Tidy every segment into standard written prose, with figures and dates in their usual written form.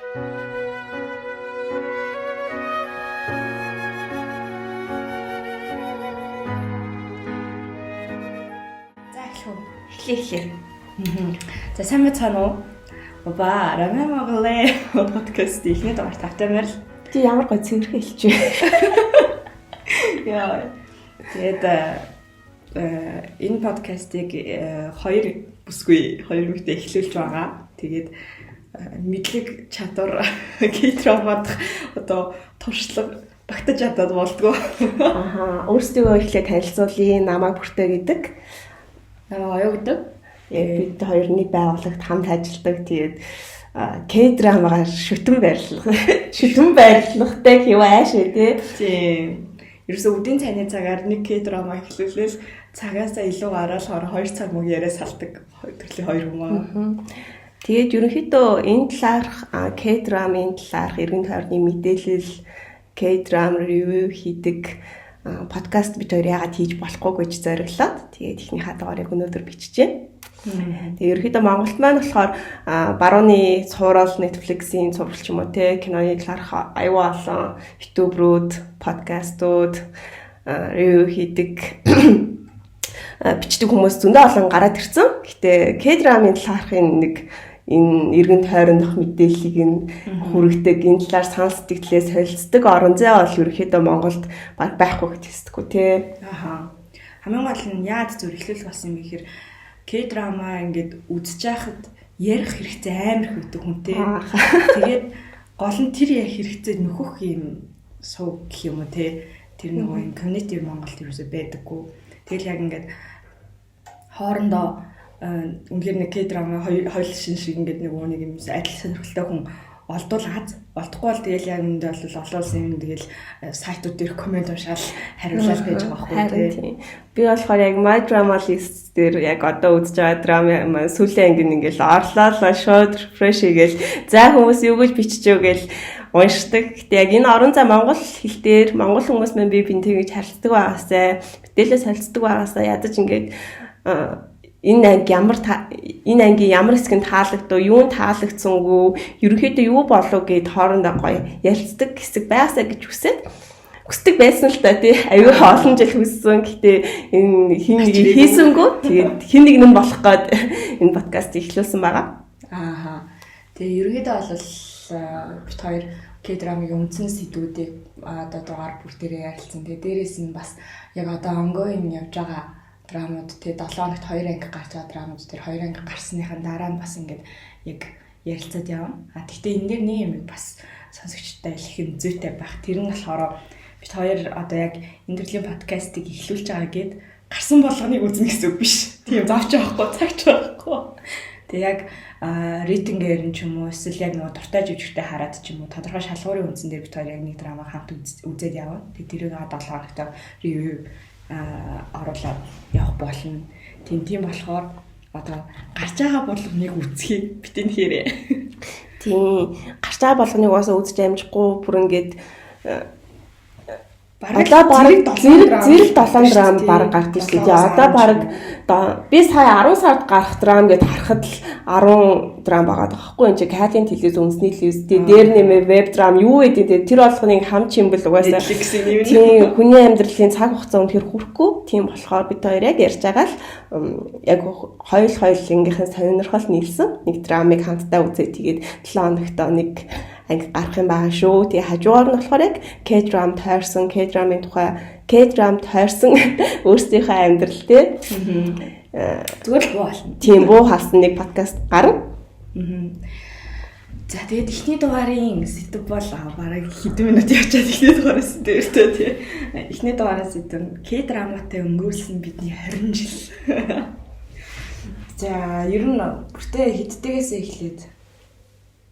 Эхлээ. За сайн байна уу? Ба, Рамэн Монголын подкаст ихний дугаар тавтай мэрл. Чи ямар гой цэвэрхэн хэлчихвэ. Яа. Тэгээд энэ подкастыг хоёр мэгтэй эхлүүлж байгаа. Тэгээд мэдлэг чадвар гитромод одоо туршлага багтаж чадаад болдгоо. Өөрсдөө эхлээд танилцуулъя. Намайг Бүртээ гэдэг. Намайг Оё гэдэг. Бид хоёрны байгууллагт хамт ажилладаг. Тэгээд К-драмагаар шүтэн байрлахтай хивааш тий. Тийм. Ерөөсөө үдийн цайны цагаар нэг К-драма эхлүүлэл цагаасаа илүү гараал 2 цаг мөг яриа салдаг төрлийн хоёр хүмүүс. Тэгээд ерөнхийдөө энэ талаарх К-драмын талаарх эргэн тойрны мэдээлэл, К-драм ревю хийдэг подкаст бид хоёр яагаад хийж болохгүй гэж зориглоод тэгээд ихнийхээ дугаарыг өнөөдөр биччихэ. Тэгээд ерөнхийдөө Монголд маань болохоор барууны цуврал Netflix-ийн цуврал ч юм уу те киноны талаарх аюул олон YouTube-рууд подкастууд ревю хийдэг бичдэг хүмүүс зөндөө олон гараад ирсэн. Гэтэ К-драмын талаархын нэг энэ эргэн тойрондох мэдээллийг нь хүргэдэг, энэ талаар санал сэтгэлээ солилцдог орон зай бол ерөөхдөө Монголд байхгүй гэж хэлсдэггүй тий. Хамгийн гол нь яад зүр эхлүүл болсон юм гэхээр К-драма ингээд үзэж байхад ярих хэрэгцээ амар хөтөг хүнтэй. Тэгээд гол нь тэр ярих хэрэгцээ нөхөх юм сууг гэх юм уу тий. Тэр нөгөө community Монголд ерөөсөй байдаггүй. Тэгэл яг ингээд хоорондоо үнээр нэг К-драма хоёул шиг ингээд нэг нэг юм адил сонирхолтой хүн олдуулаад олдохгүй бол тэгэл яг үүндээ бол олон улсын юм тэгэл сайтууд дээр комент уншаал хариулаад байж байгаа байхгүй тий. Би болохоор яг My Drama List дээр яг одоо үзэж байгаа драма сүүлийн анги ингээл орлоо шууд refresh хийгээл за хүмүүс юу гэж биччихв гээл уншдаг. Гэтэ яг энэ орон зай монгол хэл дээр монгол хүмүүс маань би тэгж харилцдаг байгаасаа мэдээлэл солилцдог байгаасаа ядаж ингээд энэ анги ямар хэсгэнд таалагдав, юунд таалагдсангүй, ерөнхийдөө юу болов гэд хоорондоо гоё ярилцдаг хэсэг байгаасаа гэж хүсдэг байсан л та тий. Аюу олон жил хүссэн. Гэтээ энэ хин нэг хийсэнгүү. Тэгээд хин нэг нь болох гээд энэ подкаст эхлүүлсэн байгаа. Тэгээ ерөнхийдөө бол бит хоёр К-драмын үндсэн сэдвүүдийг одоо дугаар бүр дээр ярилцсан. Тэгээ дээрээс нь бас яг одоо ongoing явж байгаа драмууд те 7 хоногт 2 анги гарч байгаа драмууд дээр 2 анги гарсныхаа дараа нь бас ингээд яг ярилцаад явна. Гэхдээ энэ дээр нэг юм бас сонсогчтой хэлэх зүйтэй байх. Тэр нь болохоор бид хоёр одоо яг энэ төрлийн подкастыг эхлүүлж байгаа гээд гарсан болгоныг үзнэ гэсэн үг биш. Тийм завч авахгүй, цагч авахгүй. Тэг яг рейтингээр нь ч юм уу эсвэл яг нөгөө дуртай жүжигчтэй хараад ч юм уу тодорхой шалгуурын үндсэн дээр бид хоёр яг нэг драма хамт үзээд явна. Тэг тэрийг 7 хоногт ревю оруулаад явах болно. Тийм болохоор одоо гарч байгаа болгоныг үзхийг битэн хэрэг. Тийм гарч байгаа болгоныг уусаа үзэж амжихгүй бүр ингээд бараг зэрэг 7 драм бараг гардаг шүү дээ. Одоо бараг би сая 10 сард гарах драм гэдээ харахад л 10 драм байгаа байхгүй энэ чинь Катин телевиз үндэсний телевиз дээр нэмээ веб драм юу гэдэг тэр болгоныг хам чимбэл угаасаа тийм хүний амьдралын цаг хугацаа үнэхээр хүрхгүй. Тийм болохоор бид хоёр яг ярьж байгаа л яг хоёулынгийнхэн сонирхол нийлсэн нэг драмыг хамтдаа үзээ тэгээд 7 хоногт нэг анги гарах юм байгаа шүү. Тэгээ хажуугаар нь болохоор яг К-драм тойрсон, К-драмын тухай К-драм тойрсон өөрсдийнхөө амьдрал тий. Зүгээр л буу болно. Тийм буу халсан нэг подкаст гарна. За тэгээд эхний дугаарын сэдв бол бараг хэдэн минут явчаад эхний дугаараас сэдвэртэй тий. Эхний дугаараас сэдв К-драматай өнгөрүүлсэн бидний 20 жил. За ер нь бүртээ хэддэгээс эхлээд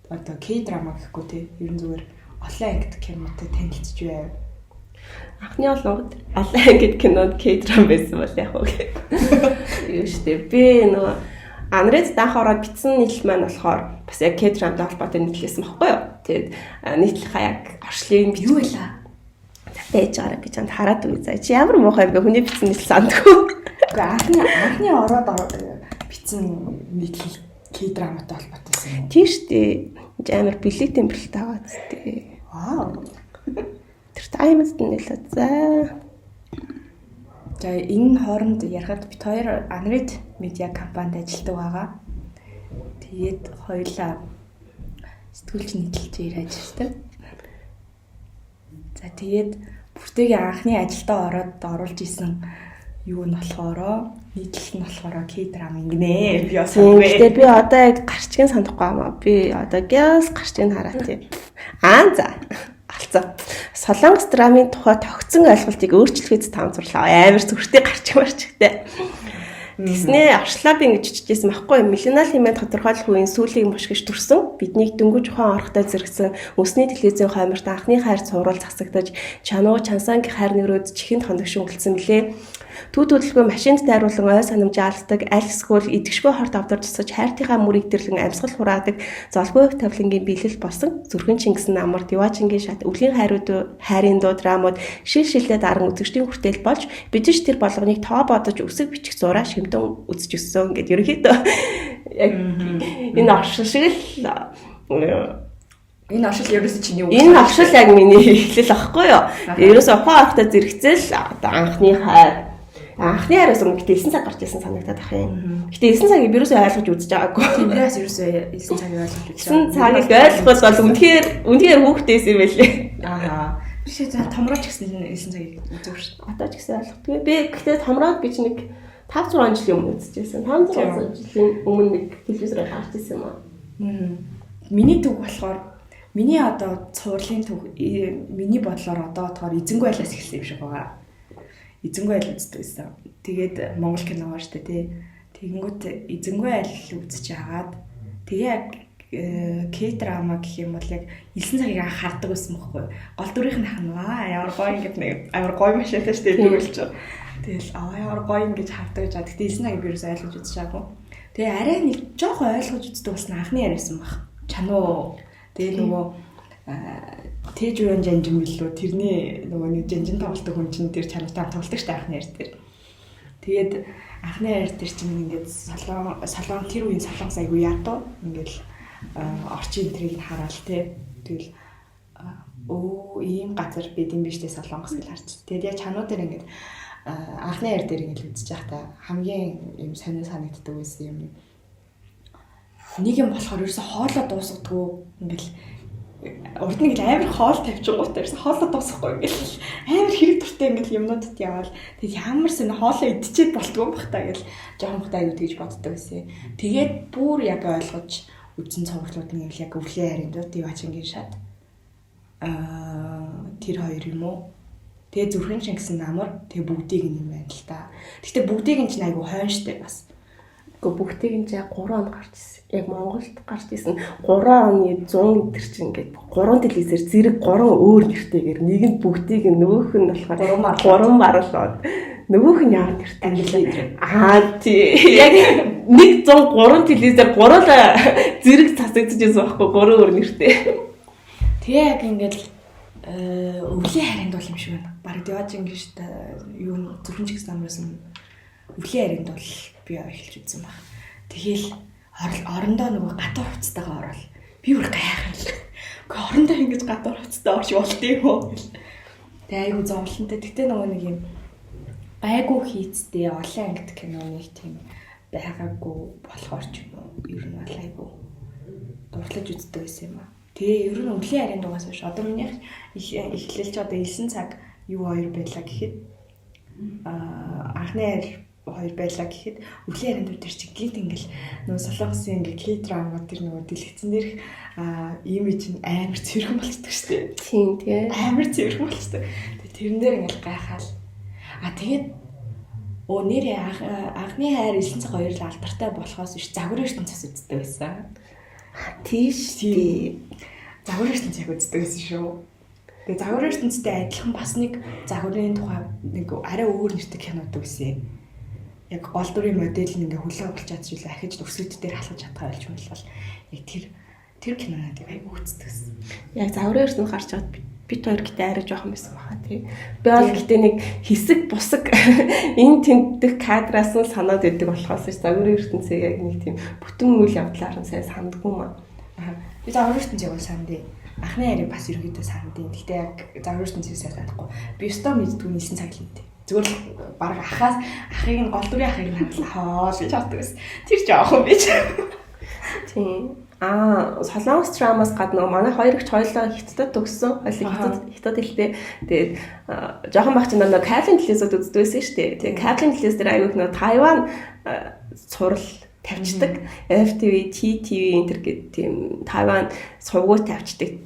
одоо К-драма гэхгүй тий. Ер нь зүгээр олон ангид кинотой танилцж байв. Анхны олон ангид кинод К-драма байсан бол яг уу. Юу штэ би нөгөө Анред дахаараа бичсэн нийтлэл маань болохоор бас яг К-драмтай холбоотой нийтлэлсэн баггүй юу. Тэгээд нийтлэлхаа яг оршлын юу байлаа? Байж байгаа би чанд хараад үгүй заа. Чи ямар муухай бэ? Хүний бичсэн нийтлэл сандгүй. Анхны ороод бичсэн нийтлэл К-драматай холбоотойсэн юм. Тийм штэ. Амар бэлэг температуртай байгаа зү. Вау. Тэр таймд нь нэлээд за. За энэ хооронд ярахад бид хоёр Unread Media компанид ажилладаг байгаа. Тэгээд хоёулаа сэтгүүлч нийтлэлж ажилладаг. За тэгээд бүртээгийн анхны ажилдаа оруулж исэн юу нь болохоор нийтлэл нь болохоор K-drama гинэ. Би бас тэгээд би одоо яг гарчгийн санахгүй юм. Би одоо гяс гарчгийг хараа тий. За. Алцаа. Солонгос драмын тухай тогтсон ойлголтыг өөрчлөхөд таамаглалаа. Амар зүрхтэй гарч марчтай. Тэснэ аршлаб ингэж чижсэн байхгүй миллионал хэмээн тодорхойлох үеийн сүүлийг мушгиж төрсөн биднийг дөнгөж ухаан орохтой зэрэгсэн өсний телевизийн хойморт анхны хайр цувруул засагдаж чануу чансангийн хайр нэрүүд чихэнд хоногшин үлдсэн билээ. Төв төлөвлөгөө машинд дайруулан ой санамжаа алсдаг, аль эсвэл идэгшгүй хорт авдар тусаж хайртынхаа мөрийг дэрлэн амьсгал хураадаг, золгүй тавлингийн биелэл болсон зүрхэн Чингис намар, Диваачингийн шат, өвлийн хайрын дуу драмууд шилшиллээ даран үзэгчдийн хүртэл болж бидэж тэр болгоныг тоо бодож өсөг бичих зураа шимтэн үзэж өссөн гэдэг ерөнхийдөө яг энэ оршил шиг л энэ оршил ерөөсөө чиний үг. Энэ оршил яг миний эхлэл ахгүй юу? Ерөөсөө ухаан ахтай зэрэгцэл одоо анхны хараас өмнө гэтээ 9 цаг гарч ирсэн санагдаад ах юм. Гэтээ 9 цагийг ерөөсөө ойлгож үзэж байгаагүй. Тиймээс ерөөсөө 9 цагийг ойлгож үзэж байгаа. 9 цагийг ойлгох бол үнэхээр хүүхдээс юм байлээ. Аа. Би ч томрооч гэсэн 9 цагийг үзэв шүү. Одоо ч гэсэн ойлгохгүй. Би гэхдээ томроод би ч нэг 5-6 жилийн өмнө үзчихсэн. 5-6 жилийн өмнө нэг телевизээр гарч ирсэн юм аа. Миний төв болохоор миний одоо цувралын төв миний бодлоор одоо болохоор эзэнгүй айлаас эхэлсэн юм шиг байгаа. Эзэнгүй айл үздэг байсан. Тэгээд Монгол кино байгаа шүү дээ тий. Тэгэнгүүт эзэнгүй айл үзэж агаад тэгээ K-drama гэх юм бол яг 9 цагийг анх хардаг байсан байхгүй. Гол дүрийнх нь ханаа ямар гоё ингэдэг нэг амар гоё машинтай шүү дээ тэгүүлж. Тэгэл ямар гоё ингэж хардаг гэж. Тэгтээ 9 цагийг ерөөс ойлгож үзчихаагүй. Тэгээ арай нэг жоох ойлгож үздэг болсон анхны яриасан баг. Чануу тэгээ нөгөө Тэж үн жанжин билүү тэрний нөгөө нэг жанжин тоглолтог хүн чинь тэр чанартай тоглолдог штэ анхны ярь дээр. Тэгээд анхны ярь дээр чинь ингээд салон тэр үеийн солонгос айгу ядуу ингээд орчин энтрийг хараал те. Тэгэл ийм газар бид юм биш те солонгос гэж харч. Тэгээд яг чануу дээр ингээд анхны ярь дээр ингээд үзэж байхдаа хамгийн юм сонир санагддаг байсан юм. Нэг юм болохоор ерөөсө хоолоо дуусгадгүй ингээд урд нь амар хоол тавьчихгоотой ерөөсө хоолоо дуусахгүй ингээл амар хэрэг туртай ингээл юмнуудад яваал тэгээд ямар сэн хоолоо идчихэд болтгоо бах та гэл жоохон хтай аюу тэгж боддог байсан. Тэгээд бүр яг ойлгож үзэн цовглууд нь яг өвлийн харин дуу Диваачингийн шат тэр хоёр юм уу. Тэгээд зүрхэн Чингис намар тэгээд бүгдийг юм байна л та. Гэхдээ бүгдийг нь ч айгу хойнштэй бас. Бүгдийг нь яг 3 он гарч ирсэн. Яг Монголд гарч ирсэн 3 оны 100 төр чинь ингээд 3 телевизээр зэрэг 3 өөр нэртэйгээр нэг нь бүгдийг нөгөөх нь болохоор 3 марлоод нөгөөх нь ямар нэртэй гэлээ. Тий. Яг нэг 103 телевизээр 3 зэрэг цацагдчихсан байхгүй 3 өөр нэртэй. Тэгээ яг ингээд өвлийн харинд бол юм шиг байна. Бараг Диваачингийн шүү дээ. Юу зүрхэн Чингис намраас өвлийн харинд бол би эхэлж үзсэн баг. Тэгээл орондоо нөгөө гадуур хувцастайгаа орол. Би бүр гайхав. Гэхдээ орондоо ингэж гадуур хувцастай орж болт юм уу? Тэгээ айгу зовлонтой. Тэгтээ нөгөө нэг юм гайгүй хийцтэй олон ангид киноныг тийм байгаагүй болохоор ч юм уу. Ер нь бол айгу дурлаж үздэг байсан юм аа. Тэгээ ер нь өвлийн харийн дугаас биш. Одоо миний эхлэлч одоо 9 цаг юу хоёр байлаа гэхэд анхны хайр хоёр байлаа гэхэд өвлийн харин дээр чи гинт ингээл нөгөө солонгосын ингээ K-drama тэр нөгөө дэлгэцэн дээрх имиж нь амар цэвэрхэн болчихдог шүү дээ. Тийм тий. Амар цэвэрхэн болчихдог. Тэгээ тэрэн дээр ингээл гайхаал. Тэгээд нэрээ анхны хайр 9 цаг 2 л алдартай болохоос биш загвар ертөнц цас үздэг байсан. Тийш тий. Загвар ертөнц яг үздэг байсан шүү. Тэгээ загвар ертөнцтэй адилхан бас нэг загварын тухай нэг арай өөр нэртэй кинод үзсэн. Яг гол дүрийн модель нь ингээ хөлөө болж чадчихвал ахиж өсгөд дээр халахж чадхаа болж бол яг тэр киноныг айгу үздэг. Яг загварын ертөнд гарч чад бит хоёр гэдэг арай жоохон байсан баха тий. Би бол гэдэг нэг хэсэг бусаг энэ тэмдэх кадраас нь санаад идэг болохоос загварын ертөнцийг яг нэг тийм бүтэн үйл явдлаар нь сайн сандгүй маа. Би загвар ертөнцийг бол санд. Анхны яриг бас ерөнхийдөө санд. Гэхдээ яг загвар ертөнцийг санахгүй. Би өстөө мэддгүй нийсэн цаг л үнтэй. Зүгээр л баг ахыг нь гол дүрийн ахыг нь харуулаа хоол гэж боддог байсан. Тэр ч яах юм бэ ч. Тийм. Солонгос драмаас гадна манай хоёр ихч хоёулаа хятадд төгссөн. Хятад хэлтэй. Тэгээд жоохон багч нэг Каплин телевизэд үздэг байсан шүү дээ. Тэгээд Каплин телевиз дээр аягүй нэг Тайван сурал тавьчихдаг. FTV, TTV энтер гэдэг тийм Тайван сургууль тавьчихдаг.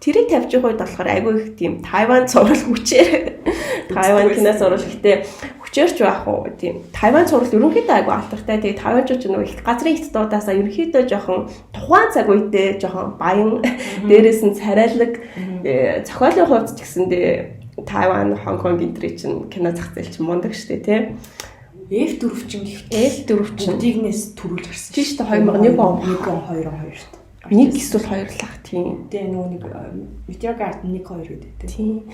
Тэрийг тавьж байгаа үед болохоор айгүй их тийм Тайван сурал хүчээр Тайван кино сурал ихтэй хүчээрч байх уу тийм Тайван сурал ерөнхийдөө айгүй алдартай. Тэгээ Тайванчууд нөгөө их газрын хятадуудаасаа ерөнхийдөө жоохон тухайн цаг үедээ жоохон баян дээрээс нь царайлаг зохиолын хувьд ч гэсэндээ Тайван, Хонконг энтрий чинь кино зах зээл чинь мундаг штэ тий. F4 чинь L4 Дигнес төрүүлж гарсан. Тийм шүү дээ 2001 он 2 шүү дээ. Нэг эсвэл хоёр лах тийм. Тэгээ нөгөө нэг Meteorgarden 1 2 гэдэг тийм.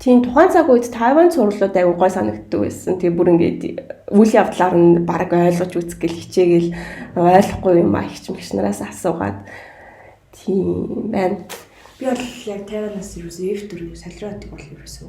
Тийм тухайн цаг үед Тайван сурлууд аягүй гой санагддаг байсан. Тэгээ бүр ингээд үйл явдлаар нь бараг ойлгож үзэх гэл хичээгээл ойлгохгүй юм а хичмэгч нараас асуугаад тийм байна. Би бол яг Тайванаас ерөөсөө F4 салриотыг бол ерөөсөө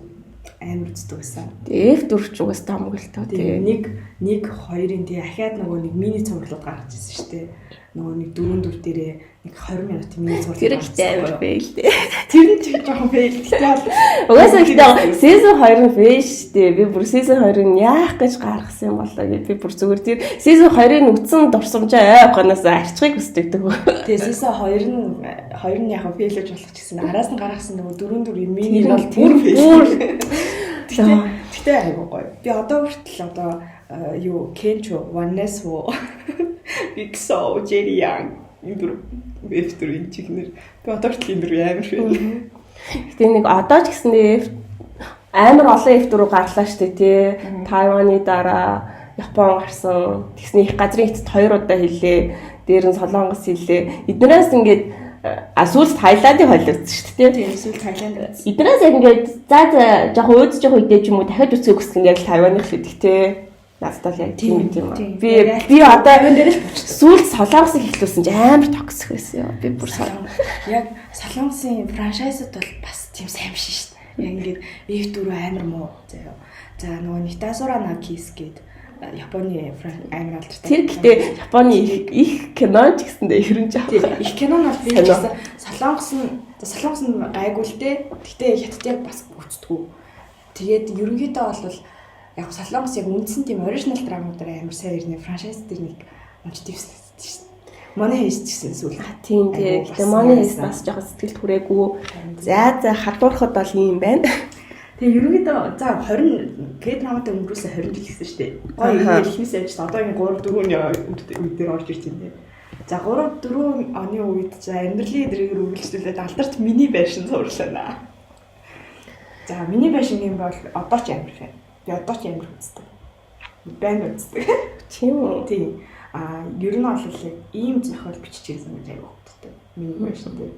амар үздэг байсан. Тэгээ F4 ч угаас том гэл тоо. Тэгээ 1 2-ын тэгээ ахаад нөгөө нэг мини цувралууд гаргаж ирсэн шүү дээ. Нөгөө нэг 4 дээрээ нэг 20 минут мини цуврал. Тэр ихтэй амар фейл дээ. Тэр нь ч жоохон фейл. Тэгтээ угаасаа ихтэй season 2 нь фейл шүү дээ. Би бүр season 2-ыг яах гэж гаргасан юм болоо гэж би бүр зүгээр тэр season 2-ыг үтсэн дурсамжаа авахнаас арчхыг хүсдэг. Тэгээ season 2 нь яг фейлж болох ч гэсэн араас нь гаргасан нөгөө 4 мини бол бүр фейл. Тэгтээ айгуу гоё. Би одоо хүртэл юу Kencho, Vanessa, Big So, Jerry Young энэ F4 энэ чихнэр. Би одоо хүртэл энэ амар фэйл. Гэтэ нэг одоо ч гэсэндээ амар олон F4 гарлаа штэ тий. Тайваны дараа Япон гарсан. Тэгснэ их газрын эцэд 2 удаа хэлээ. Дээр нь Солонгос хэлээ. Эднээс ингээд сүүлд Тайландыг холиодсон шүү дээ. Тийм сүүлд Тайланд байсан. Эднээс яг ингээд за жоохон өөдөж явах үедээ ч юм уу дахиад үсгэх гэсэн яг Тайваных л гэдэг тий. Надад л яг тийм юм. Би одоо сүүлд Солонгосыг хэлүүлсэн чи амар токсик байсан ёо. Би бүр яг Солонгосын франчайзууд бол бас тийм сайн биш шүү дээ. Яг ингээд F4 амар муу заяа. За нөгөө Nitasura no Kiss гэдэг Японы амар алдартай. Тэр гэхдээ Японы их кино ч гэсэндээ ерөн жаа. Их кино нь бол би гэсэн Солонгос нь гайгүй л дээ. Гэхдээ хятадыг бас үзтгүү. Тэгээд ерөнхийдөө бол яг Солонгос яг үндсэн тийм оригинал драмуудаар амар сайн ирнэ франчайз дээр нэг унж дивсэн шүү дээ. Money Heist гэсэн зүйл. Тийм тийм. Тэгээ Money Heist бас жоохон сэтгэл түрээгүй. За хадуурхад бол юм байна. Тэгээ ерөнхийдөө за 20 K-драматай өнгөрөөсөө 20 жил гэсэн шүү дээ. Гоё ихнээс ажиж одоо энэ 3 4 үед дээр орж ирж байна. За 3 4 оны үед за амьдралын эдрийг үргэлжлүүлээд алдарт мини байшин зурлаа. За мини байшин юм бол одоо ч амар фэн. Би одоо ч амар үздэг. Байн үздэг. Тийм үү? Тийм. Ер нь бол яг ийм зохиол бичиж ирсэн гэж аяг хөттэй. Мини байшин дээр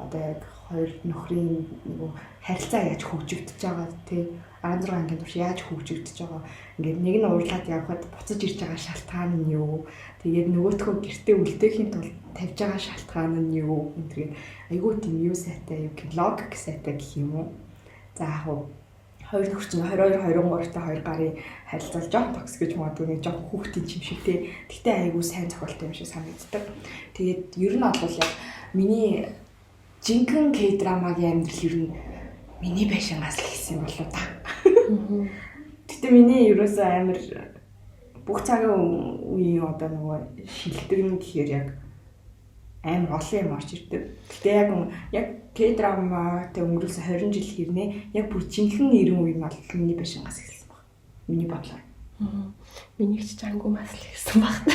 одоо яг хоёр нөхрийн нөгөө харилцаа яаж хөгжигдэж байгаа тий 16 ангийн турш яаж хөгжигдэж байгаа ингээд нэг нь уурлаад явхад буцаж ирж байгаа шалтгаан нь юу тэгээд нөгөөтгөө гэртээ үлдээхийн тулд тавьж байгаа шалтгаан нь юу энэ айгүй тийм юу сайтай юу логик сайтай гэх юм уу за яг хоёр нөхөр чинь 22 23 та хоёр гарын харилцаа жоох токс гэж магадгүй нэг жоох хүүхдийн юм шиг тий гэхдээ айгүй сайн зохиолтой юм шиг санагддаг тэгээд ер нь бол яг миний жинхэнэ K-драмагийн амьдрал ер нь миний байшингаас л хийсэн болоо та. Гэтэ миний ерөөсөө амар бүх цагийн үеийн одоо нөгөө шилдэг нь гэхээр яг амар олон юм орж ирдэг. Гэтэ яг K-драматай өнгөрүүлсэн 20 жил хэрнээ яг бүр жинхэнэ 90 үе нь бол миний байшингаас эхэлсэн баг. Миний бодлоор. Миний ч чангу мас л хийсэн баг.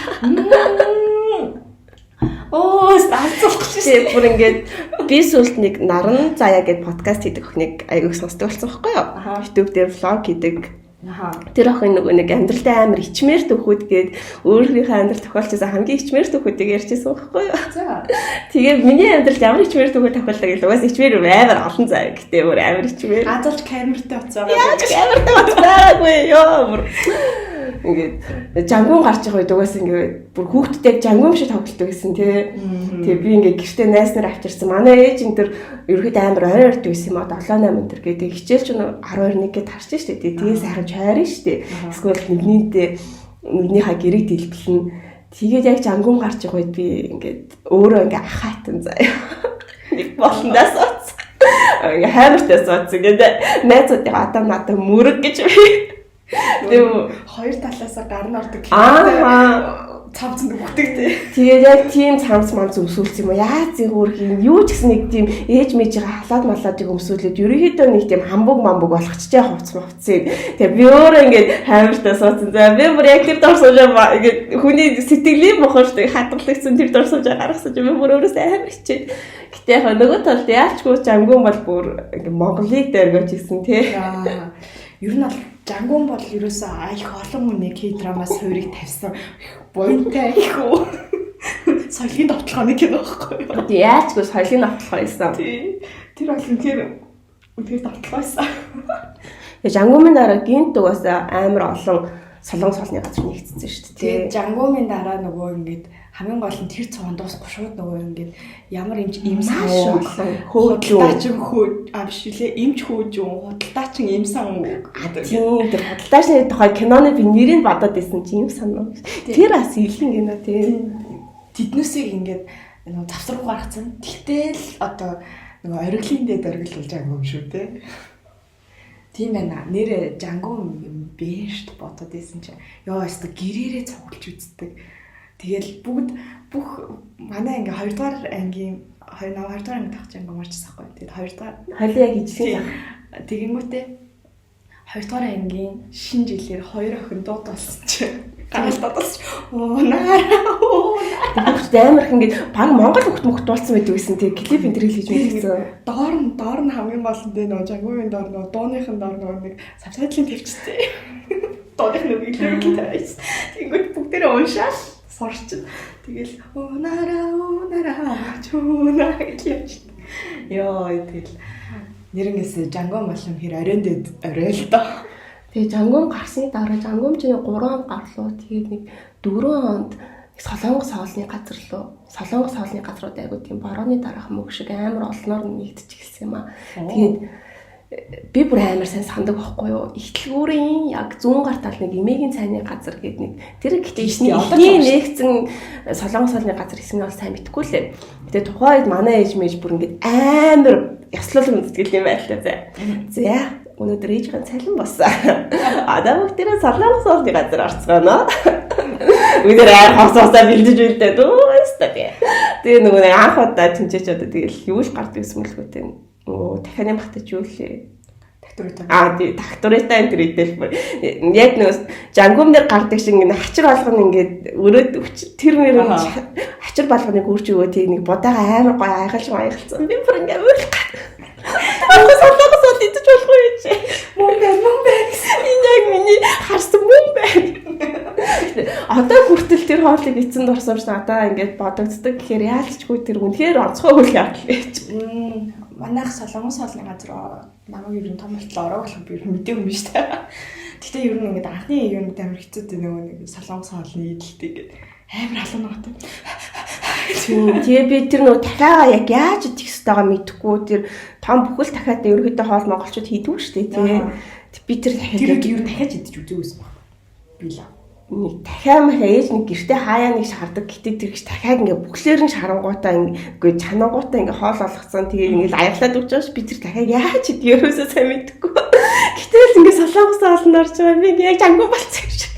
Стацуулах шээ. Бүр ингээд би сүлд нэг наран заяа гэд подкаст хийдэг охиныг аягүй сонсдог болсон байхгүй юу? YouTube дээр влог хийдэг. Тэр охин нөгөө нэг амьдралдаа амар ичмээр төхөд гээд өөрийнхөө амьдрал тохиолчсон хамгийн ичмээр төхөдийг ярьжсэн байхгүй юу? За. Тэгээд миний амьдралд ямар ичмээр төхөд тохиолдог гэж угаас ичмээр амар олон заяа гэтээ өөр амар ичмээр. Газарч камертай уцаагаа. Яаж камертай уцаагүй ёо. ингээд жангуун гарч байгаа үед угаасаа ингээд бүр хүүхдтэй жангуун шиг тоглолтдог гэсэн тий. Тэгээ би ингээд гэртээ найс нар авчирсан. Манай ээж энэ төр ерөөд амар ойр ордог байсан юм аа 7 8 төр гэдэг хичээл ч 12 1 гээд харж штэ тий. Тэгээс харин чойрын штэ. Эсвэл нэгнийхээ гэрэг дэлбэлнэ. Тэгээд яг жангуун гарч байгаа үед би ингээд өөрөө ингээд ахаатан заяа. Нэг болондаас оц. Хаймартай суудсан гэдэг найзуудын одоо надад мөрөг гэж би. Тэгээ хоёр талаасаа гар нь ордог. Цамцанд өгдөг. Тэгээд яг тийм цамц мамц өмсүүлсэн юм уу? Яаж зэгүүрх юм? Юу ч гэсэн нэг тийм ээж мэжийн халаад малаадыг өмсүүлээд ерөнхийдөө нэг тийм хамбуг болгочтой хувцсан. Тэгээд би өөрөө ингээд хаймартай суудсан. За би бүр яг тэр дор сууж ингээд хүний сэтгэлийн бохортой хадгалагдсан тэр дор сууж гаргасан юм. Би бүр өөрөөсөө амар хичээд. Гэтэ яг нөгөө талд яалчгүй жангуун бол бүр ингээд Монголыг дэргэж ирсэн тий. Ер нь бол жангуун бол ерөөсөө их олон хүний К-драмаас хуурийг тавьсан буянтай их үү. Соёлын давталгааны кино байхгүй юу? Яачгүй соёлын давталгаа байсан. Тэр бол үнээр давталгаа байсан. Тэгээ жангуумын дараа гинт угаасаа амар олон солонгос хоолны газар нэгдсэн шүү дээ. Тэгээ жангуумын дараа нөгөө ингээд хамгийн гол нь тэр цуган дуусахгүй шууд нөгөө ингээд ямар юм сан хөөдлөөч авшилээ эмч хөөжөн худалдаачин юм сан тийм тэр худалдаачны тухай киноны би нэрийг бодоод байсан чи юм санаа. Тэр бас илэн гинэ тийм. Тэднээсийг ингээд нөгөө завсруу гаргацсан. Тэгтэл одоо нөгөө ориглын дээд ориглуулж байгаа юм шүү дээ. Тийм байна. Нэр жангуун юм бэшт бодоод байсан чинь ёо өстө гэрээрээ цуглаж үздэг. Тэгэл бүх манай ингээ 2 дугаар ангийн 2 дугаар анги тахч анги марчсан байхгүй. Тэгээд 2 дугаар хойлоо яг ижлээ. Тэгэнгүүтээ 2 дугаар ангийн шинэ жилээр 2 охин дууд болсон чинь гаралтаад бас Хүүхд амар их ингээд баг Монгол хүүхд болсон байдаг гэсэн тийм клип энэ төр хийж мэдсэн. Доор нь хамгийн гол нь нөгөө жангуун доор нөгөө дууныхын доор нөгөө нэг сабтайтлын тавьчихсан. Дууных нэг илэрхийлж тавьчихсан. Тэнгүүд бүгдээрээ уншаал сурч. Тэгэл унара чуна гэж явчихсан. Йоо тэгэл нэрнээс жангуун болон хэр оройн дэд орой л доо. Тэгээ жангуун гарсны дараа жангуумчны 3 он гарлуу тэгээд нэг 4 онд солонгос хоолны газрууд айгуу тийм борооны дараах мөг шиг амар олноор нэгдэж гэлсэн юм аа. Тэгээд би бүр амар сайн сандаг байхгүй юу? Ихтлгүүрийн яг зүүн гар тал нэг эмээгийн цайны газар гэдэг нэг тэр гэхдээ ихний нэгцэн солонгос хоолны газар гэсэн нь бол сайн мэдгүй лээ. Тэгээд тухайн үед манай ээж мэж бүр ингээд амар яслуулан үзтгэл юм байлаа заа. За өнөөдөр ээжийн цалин болсон. Одоо бүгдээрээ солонгос хоолны газар орцгоно. Өнөөдөр аяар хосоосаа бэлдэж үлдээ дөөстэй. Тэгээ нөгөө анх удаа тэнцээч одоо тэгэл юу л гардаг юм бэлгүүтэй. Дахианы багтаж юу лээ. Тий, докторитаа энэ төрөйдөл яг нөгөө жангуум дээр гардаг шиг ингэ хачир болгоно ингээд өрөөд тэр мөр хачир болгоныг үрж өгөө тий нэг будаага амар гой айгалцсан. Би бүр ингэ өөрлөх. Солонгос хол идэж болох уу гэж. Мөн байна. Энэ яг миний харсан мөн байна. Одоо хүртэл тэр хоолыг эцэн дурсамж надаа ингээд бодогддог гэхээр яалчгүй тэр үнэхээр онцгой үйл явдал байж. Манайх солонгос хоолны газар намайг ер нь том болтлоо ороо болох би ер нь мэдээгүй юм шүү дээ. Гэтэ ер нь ингээд анхны юунд амар хэцүүтэй нөгөө нэг солонгос хоолны идэлтэй гэдэг амар халуун багтай. Тэгээ би тэр нөгөө дахиагаа яг яаж идэх ёстойгоо мэдэхгүй тэр том бүхэл дахиатай ерөөхдөө хоол монголчууд хийдгүү шүү дээ тий. Би тэр дахиад ер нь дахиад идэж үзээгүй байна. Би л нэг дахиад ээж нэг гэртээ хаяа нэг шаардаг гэтээ тэр гэж дахиад ингээ бүхлээр нь шарангуудаа ингээ чанангуудаа ингээ хоол олгоцсон тэгээд ингээ аяглаад өгч байгаа ш би тэр дахиад яаж идэх ерөөсөө сайн мэдэхгүй. Гэтэл ингээ солонгос хоолнд орж байгаа би яг жангуу болцсон юм шиг.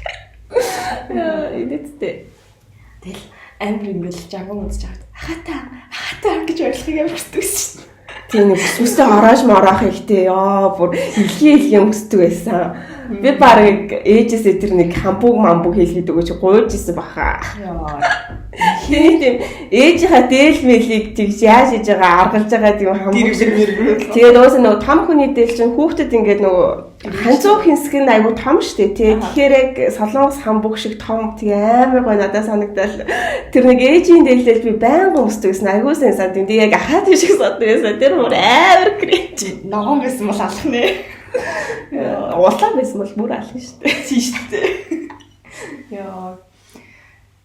Яа идэттэй. Тэгэл амир ингээл жангуу үзэж хаад хатаа гэж ойлгохыг амар хүсдэг шин. Тийм бүстэй ороож мороох ихтэй ёо бүр илхий өсдөг байсан. Би баг ээжээсээ тэр нэг хамбуг хэлгээд өгөөч гуйж исэн баха. Ёо. Тийм ээжийнхаа дээл мэлийг тэгж яаж хийж байгаа аргалж байгаа тийм хамбуг. Тэгээд өөсөө нөгөө том хүний дээл чинь хүүхдэд ингээд нөгөө ханцуу хинсэг нь айгу том штэ тий. Тэгэхээр яг солонгос хамбуг шиг том тэгээ амар гой надад санагдал. Тэр нэг ээжийн дээлэл би байнга өмсдөг гэсэн айгу сайн санд. Тэгээ яг ахаад шиг сод байсан. Тэр бүр амар кринж. Ногоон байсан бол алах нэ. Улаан байсан бол бүр алах штэ. Тийм штэ. Яа.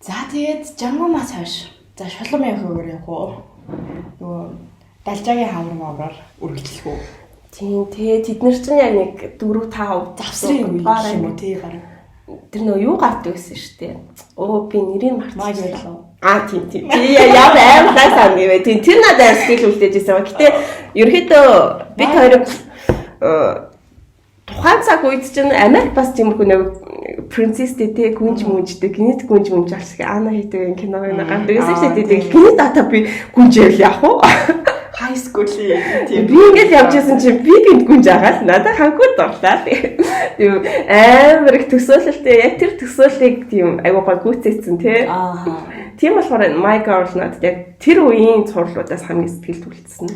За тэгээд жангумаас хойш. За шулуун хөвөр явах уу? Нөгөө далжаагийн хавар мавраар үргэлжлэх үү? Тийм тэгээ тэд нар чинь яг нэг 4-5 завсрын үе гэх юм уу тий бараг. Тэр нөгөө юу гардаг гэсэн шүү дээ. Оо би нэрийг мартчихлаа. Тийм. Би яа амар сайн юм бэ. Тэр надад сэтгэл үлдээжсэн. Гэтэ ерөөхдөө бид хоёрыг тухайн цаг үед чинь Америк бас тиймэрхүү нэг принцесс дэтэй гүнж мүнжтэй гинет гүнж мүнж алсаг Ана хийдэг киног гардаг гэсэн шүү дээ. Гинет ата би гүнжээл яах вэ? High school-ийн тийм. Би ингэж явжсэн чинь би гинт гүнж агаад надад хангууд орлаа. Тийм амар их төсөөлөлтэй яг тэр төсөөллийг тийм айгуу гой гүйцээсэн тий. Тийм болохоор My Girl надад яг тэр үеийн цувралуудаас хамгийн сэтгэл түлхсэн.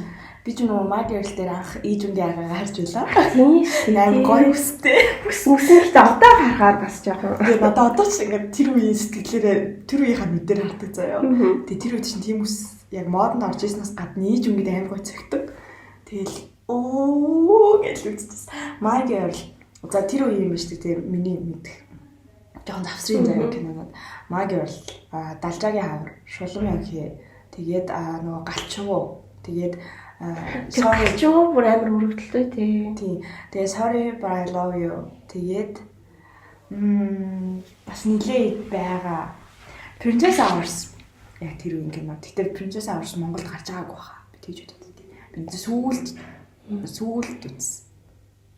Би ч нөгөө My Girl дээр анх Ийжүнгийн аргаа харж байлаа. Тийм амар гоё өстэй. Өсмөсөн гэхдээ одоо харахаар бас жоохон. Тэгээ надад одоо ч ингээд тэр үеийн сэтгэлээрээ тэр үеийнхаа нүдээр хардаг заяа. Тэгээ тэр үед чинь тийм үс яг модонд орж ирснээс гадна Ийжүнгийн амар гоё цогтөг. Тэгэл гэж үзчихсэн. My Girl. За тэр үеийн юм биш тэгээ миний мэдэх. Жохон завсрын заяа кинонод My Girl, Далжаагийн хавар, Шулуун хий. Тэгээд нөгөө галчуу. Тэгээд sorry чуу бүр амар мөрөгдөлтэй тий. Тэгээ sorry but I love you. Тэгээд бас нилээ байгаа. Princess Hours яг тэр үеийн кино. Тэгтээ Princess Hours Монголд гарч байгаагүй хаа. Би тэгж боддог. Би сүүлд үзсэн.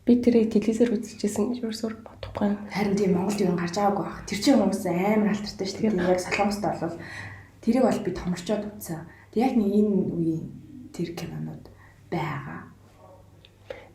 Би тэрийг телевизээр үзчихсэн ерөөсөөр бодохгүй. Харин тийм Монголд юу гарч байгаагүй хаа. Тэр чинь хүмүүс амар алдартай шүү дээ. Яг Солонгост бол тэрийг бол би томорчоод үзсэн. Тэг яг нэг энэ үеийн тэр кинонууд байгаа.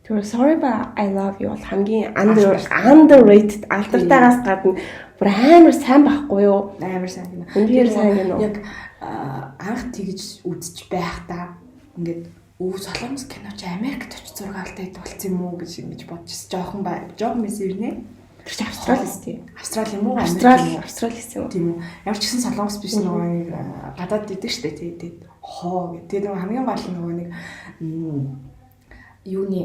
Тэр Sorry but I love you бол хамгийн underrated алдартаагаас гадна бүр амар сайн байхгүй юу? Амар сайн кино. Үнээр сайн кино. Яг анх тэгж үзэж байх та. Ингээд Солонгос кино чи Америкт очиж зураг авалтайд болсон юм уу гэж бодчихсон. Жоохон мэс ирнэ. Тэр чи Австралиас тий. Австрали юм уу? Австралиас юм. Тийм үү. Ямар ч гэсэн Солонгос биш нөгөө гадаад идэг штэ тий. Хоо гэдэг. Тэгээ нөгөө хамгийн гол нөгөө нэг юуны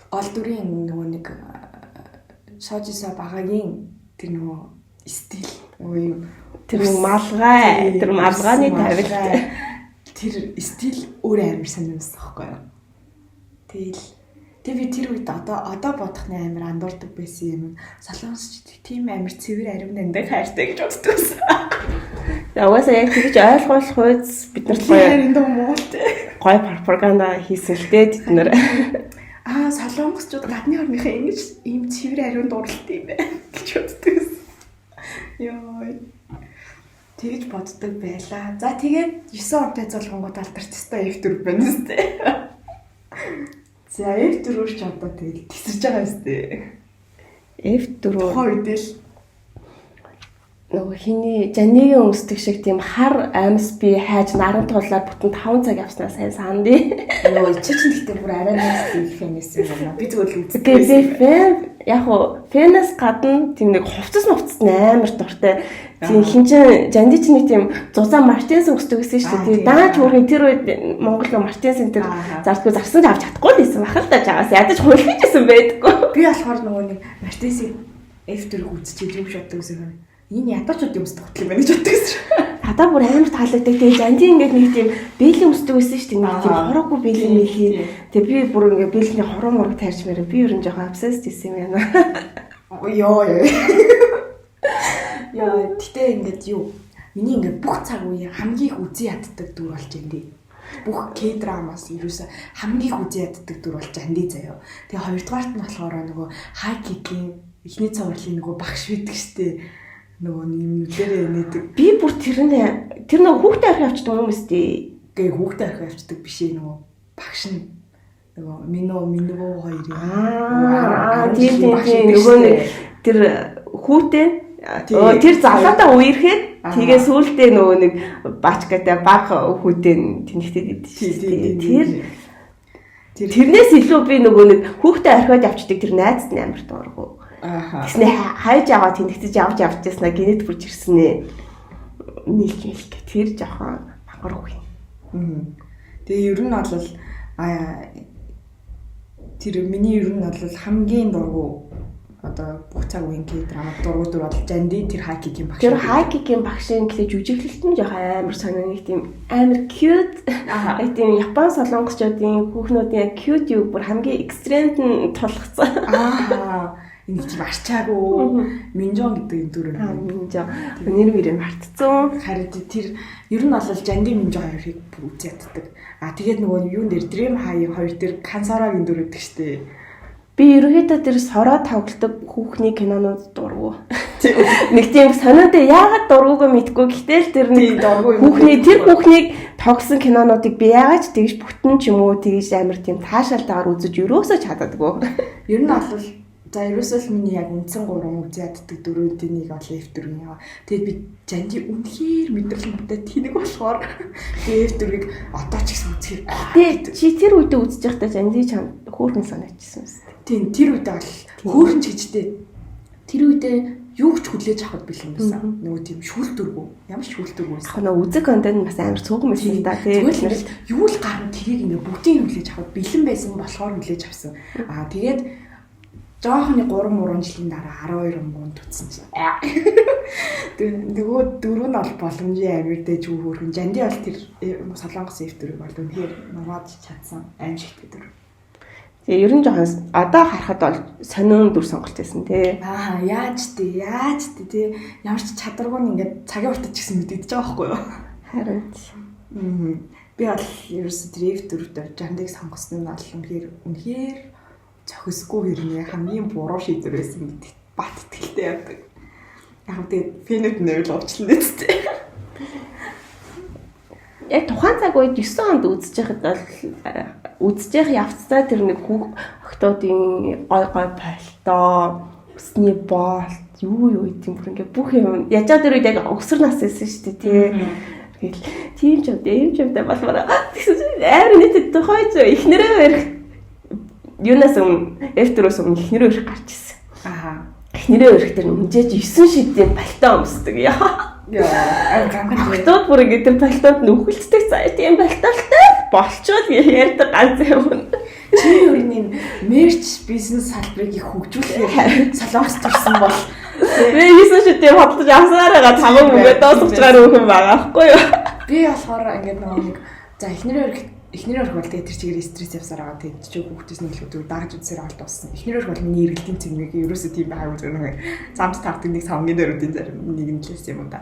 гол дүрийн нөгөө нэг шоожисаа багагийн тэр нөгөө стил уу тэр малгайны тавилт тэр стил өөр амар сонирхсан байхгүй юу. Тэг би тэр үед одоо бодохны амар андуурдаг байсан юм. Солонгосч тийм амар цэвэр ариун нандаа хайртай гэж боддог байсан. Угаасаа яг тэгж ойлгох хойц бид нар гоё пропаганда хийсэн л дээ бид нар. Солонгосчууд гадны орныхаа ингэж ийм цэвэр ариун дууралтай юм байна гэж боддог байсан. Йоо. Тэгж боддог байлаа. За тэгээд 9 ортой золгонгууд алдарч өстой F4 байна үстэй. За F4-өр ч одоо тэгэл тесэрж байгаа үстэй. F4 хоёрдэл нөгөө хиний жанигийн өмсдөг шиг тийм хар амьс би хайж наран тулаар бүтэн 5 цаг явснаа сайн сандий. Нөгөө чи чинь гэхдээ бүр арай нэг стил фэнэс юм байна. Би зүгээр л үздэг. Тэгээд яг хуу фэнэс гадна тийм нэг хувцас амар дуртай. Тийм хинчин жанди ч нэг тийм зузаан Мартинс өмсдөг гэсэн шүү дээ. Дааж бүрийн тэр үед Монголын Мартинс энэ зардгүй зарсан авч чадахгүй л байсан бахал та жаагаас ядаж хөлхөжсэн байдаггүй. Би болохоор нөгөө нэг Мартинсийг F4 үзчихээ юм шатдаг гэсэн. Энэ ядуучууд юмсдаг хөтл юм байна гэж боддог гэсэн. Надаа бүр амар таалагддаг. Тэгээ жанди ингээд нэг тийм бэлэн өмсдөг байсан шүү дээ. Нэг тийм хороогүй бэлэн мэлхий. Тэгээ би бүр ингээд бэлний хороо мураг тарьж мэрэ. Би ер нь жоохон обсесд хийсэн юм байна. Йоо. Яа, тэгтээ ингээд юу? Миний ингээд бүх цаг үеийн хамгийн их үзий яддаг дүр болж байна. Бүх K-драмаас ерөөсө хамгийн их үзий яддаг дүр болж жанди заяа. Тэгээ хоёрдугаарт нь болохоор нөгөө Хайкигийн эхний цувралын нөгөө багш бидэг штэ. Нөгөө юм нүдэрээ нээдэг. Би бүр тэр нөгөө хүүхдээ архив авчдаг юм өстэй. Гээ хүүхдээ архив авчдаг биш ээ нөгөө багш нь нөгөө минөө хоёрын. Тийм нөгөө нэг тэр хүүтэй тэр залаатаа үерхэд тэгээ сүултээ нөгөө нэг бачгатай баг хүүтэй тэнхтэд идэв. Тэрнээс илүү би нөгөө нэг хүүхдээ архиад авчдаг тэр найзд нь амар дуургүй. Тэснэ хайж аваа тэнхтэж авч явчихснаа гинэт бүрж ирсэн ээ. Нийлх тэр жоохон бангар үгүй. Тэгээ ер нь бол тэр миний ер нь бол хамгийн дургу одоо бүх цаг үеийн K-драма дургууд бол Жанди тэр хайкигийн багш. Тэр хайкигийн багшийн гэхээ жүжиглэлт нь жоох амар сонио нэг тийм амар cute. Яг тийм Япон солонгосчуудын хүүхнүүдийн яг cute юу бүр хамгийн экстремд нь тулгцсан. Энэ тийм арчаагүй Минжон гэдэг энэ дүр. Минжон. Нэр мөрөө мартцсан. Харин тэр ер нь бол Жанди Минжон хоёрыг бүр үз яддаг. Тэгээд нөгөө юун дээр Dream High хоёр дээр Кансарагийн дүр өгдөг штэ. Би ерөөхдөө тэр сороо тоглодог хүүхний кинонууд дургу. Нэг тийм сониодоо яагаад дургуугаа мэдгүй. Гэтэл тэр нэг хүүхнийг тогсон кинонуудыг би яагаад тэгж бүтэн ч юм уу тэгж амар тийм таашаалтайгаар үзэж ерөөсөө чаддаггүй. Ер нь бол за ерөөсөө л миний яг үндсэн 3 үз яддаг дөрүүдийн нэг бол F4-ийн яа. Тэгээд би Жанди үнэхээр мэдрэл муутай тэнэг болохоор F4-ийг одоо ч гэсэн үзэхээр. Тэгээд чи тэр үедээ үзэж байхдаа Жанди чам хөөрхөн санагдчихсан юм. Тийм тэр үедээ бол хөөрхөн ч гэжтэй. Тэр үедээ юу ч хүлээж авах бэлэн байсан. Нөгөө тийм шүүлтүргүү. Ямар ч шүүлтүргүү байсан. Яг нөгөө үзэг контент бас амар цуган байсан да тийм. Тэгвэл юу л гарна тэрийг ингээ бүгдийг хүлээж авах бэлэн байсан болохоор хүлээж авсан. Тэгээд жоохны 3 жилийн дараа 12 муунд утсан чинь. Нөгөө дөрөв нь бол боломжийн амир дэж хөөрхөн. Жанди бол тэр солонгос F4-ийг бол үнэхээр нугаад чадсан аимшигт дүр. Тэгээ ер нь жоохон одоо харахад бол сонион дүр сонголт байсан тий. Яаж тий ямар ч чадваргүй нь ингээд цагийн уртад ч гэсэн мэдэгдэж байгаа байхгүй юу? Харин. Би бол ерөөсөө тэр F4-д Жандыг сонгосон нь бол үнэхээр зохисгүй хэрнээ хамгийн буруу шийдвэр байсан гэдэгт бат итгэлтэй явдаг. Яг тэгээд фэнүүд нэрэл уучлаа нэсттэй. Яг тухайн цаг үед 9 онд үзэж байхад бол үзэж явах явцдаа тэр нэг охтуудын гой пальто, усны болт, юу гэдэг бүр ингээ бүх юм яаж тэр үед яг өсвөр нас байсан шүү дээ тий. Тэгэл тийм ч юм болмоор амар нийтэд тухайч ихнэрээ барих юунаас өмнө F4-өөс өмнө ихнэрээ барих гарч ирсэн. Ихнэрээ барих тэр үнжээж 9 шидийн пальто өмсдөг яа. Охтууд бүр ингэ тэр пальтод нүхэлцдэг цаа тийм пальтолтой болчвол ярьдаг ганц юм. Чи юу нэг мерч бизнес салбарыг их хөгжүүлэхээр солонгост ирсэн бол би 9 шидийн бодлож авсараа таван мөнгө доосгож гарах хүн байгаа байхгүй юу? Би болохоор ингэ нэг за эхнэрээр бол тэр чигээр стресс явсаар байгаа. Тэгээд чи хүүхдээс нэг л өдөр дагаж үзсээр авалт болсон. Эхнэрээр бол миний эргэлтийн цэгмийг ерөөсөө тийм байгаагүй зүгээр нэг замд тавдаг нэг савгийн дөрүүдийн зарим нэг нь л байсан юм да.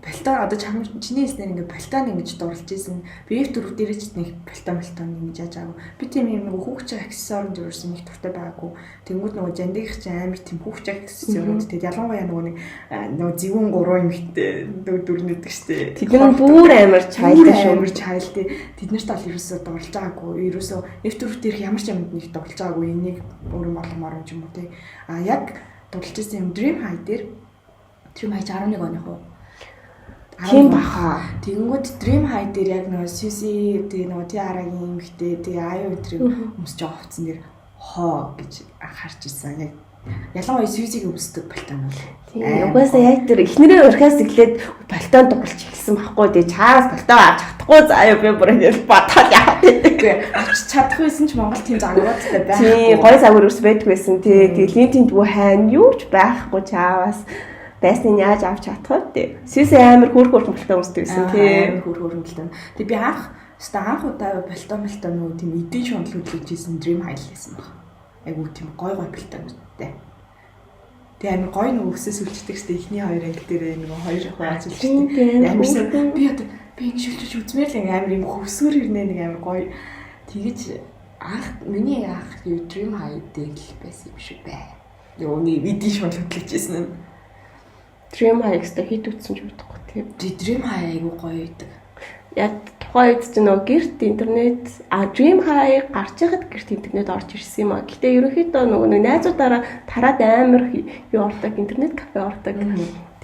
Пальто одоо чиний хэлснээр ингээ пальтон ингэж дурлж ийсэн. Би F4 дээрээ ч нэг пальтон ингэж яаж аагүй. Би тийм юм нэг хүүхчээ аксессуард ерөөсөн нэг туртай байгаагүй. Тэнгүүд нөгөө Жандигч амар тийм хүүхчээ аксессуард тэгээд ялангуяа нөгөө зэвүүн 3 эмэгтэй дөрнөдөг штэ. Тэд нь бүр амар чайлтай шүү. Амар чайлтай. Тэд нарт бол ерөөсөө дурлж байгаагүй. Ерөөсөө F4 дээрх ямар ч юмд нэг дурлж байгаагүй. Энийг өөрөө боломоор юм уу те. Яг дурлж ийсэн юм Dream High дээр Dream High 11 оны хөө. Тийм баха. Тэгэнгүүт Dream High дээр яг нөгөө Suzy тэгээ нөгөө Tiara-гийн эмэгтэй тэгээ аюу өдрийг өмсөж байгаа хувцсан дээр хоо гэж харж ирсэн. Яг ялангуяа Suzy-г өмсдөг пальтон бол. Угаасаа яг тэр эхнэрээ урхаас эхлээд пальтон дурлж эхэлсэн байхгүй тэгээ чаас пальтон авч чадахгүй заяа би бүр ингэ батал яа гэдэг. Авч чадахгүйсэн ч Монгол тийм загваруудтай байх. Тийм гой загвар ус байдаг байсан. Тэгээ линтийн дүү хайн юу ч байхгүй чаавас байсныг яаж авч чадах вэ? Сүсээ амар хөөрхөн пальтон өмсдөг гэсэн тийм. Хөөрхөн пальтон. Тэгээ би анх удаа пальтон нөгөө тийм эдийн шунал хөдлөжсэн Dream High байсан баг. Айгу тийм гой пальтонтэй. Тэгээ амар гой нөгөө өсөс үлчдэг штэ ихний хоёр англи дээр нөгөө хоёр хувааж үлчдэг. Амарсан би ингэ шилжиж үзмээр л амар юм хөвсгөр ирнэ нэг амар гой. Тэгэж миний анх Dream High дээр л байсан юм шиг бай. Ёоны эдийн шунал хөдлөжсэн нь. Dream High-г хэд үтсэн ч бодохгүй тийм. Dream High айгу гоё байдаг. Яг тухайн үед ч нөгөө гэрт интернет Dream High гарч яхад гэрт интернет орж ирсэн юм аа. Гэтэ ерөнхийдөө нөгөө найзуудаараа тараад амар юу ордог интернет кафе ордог.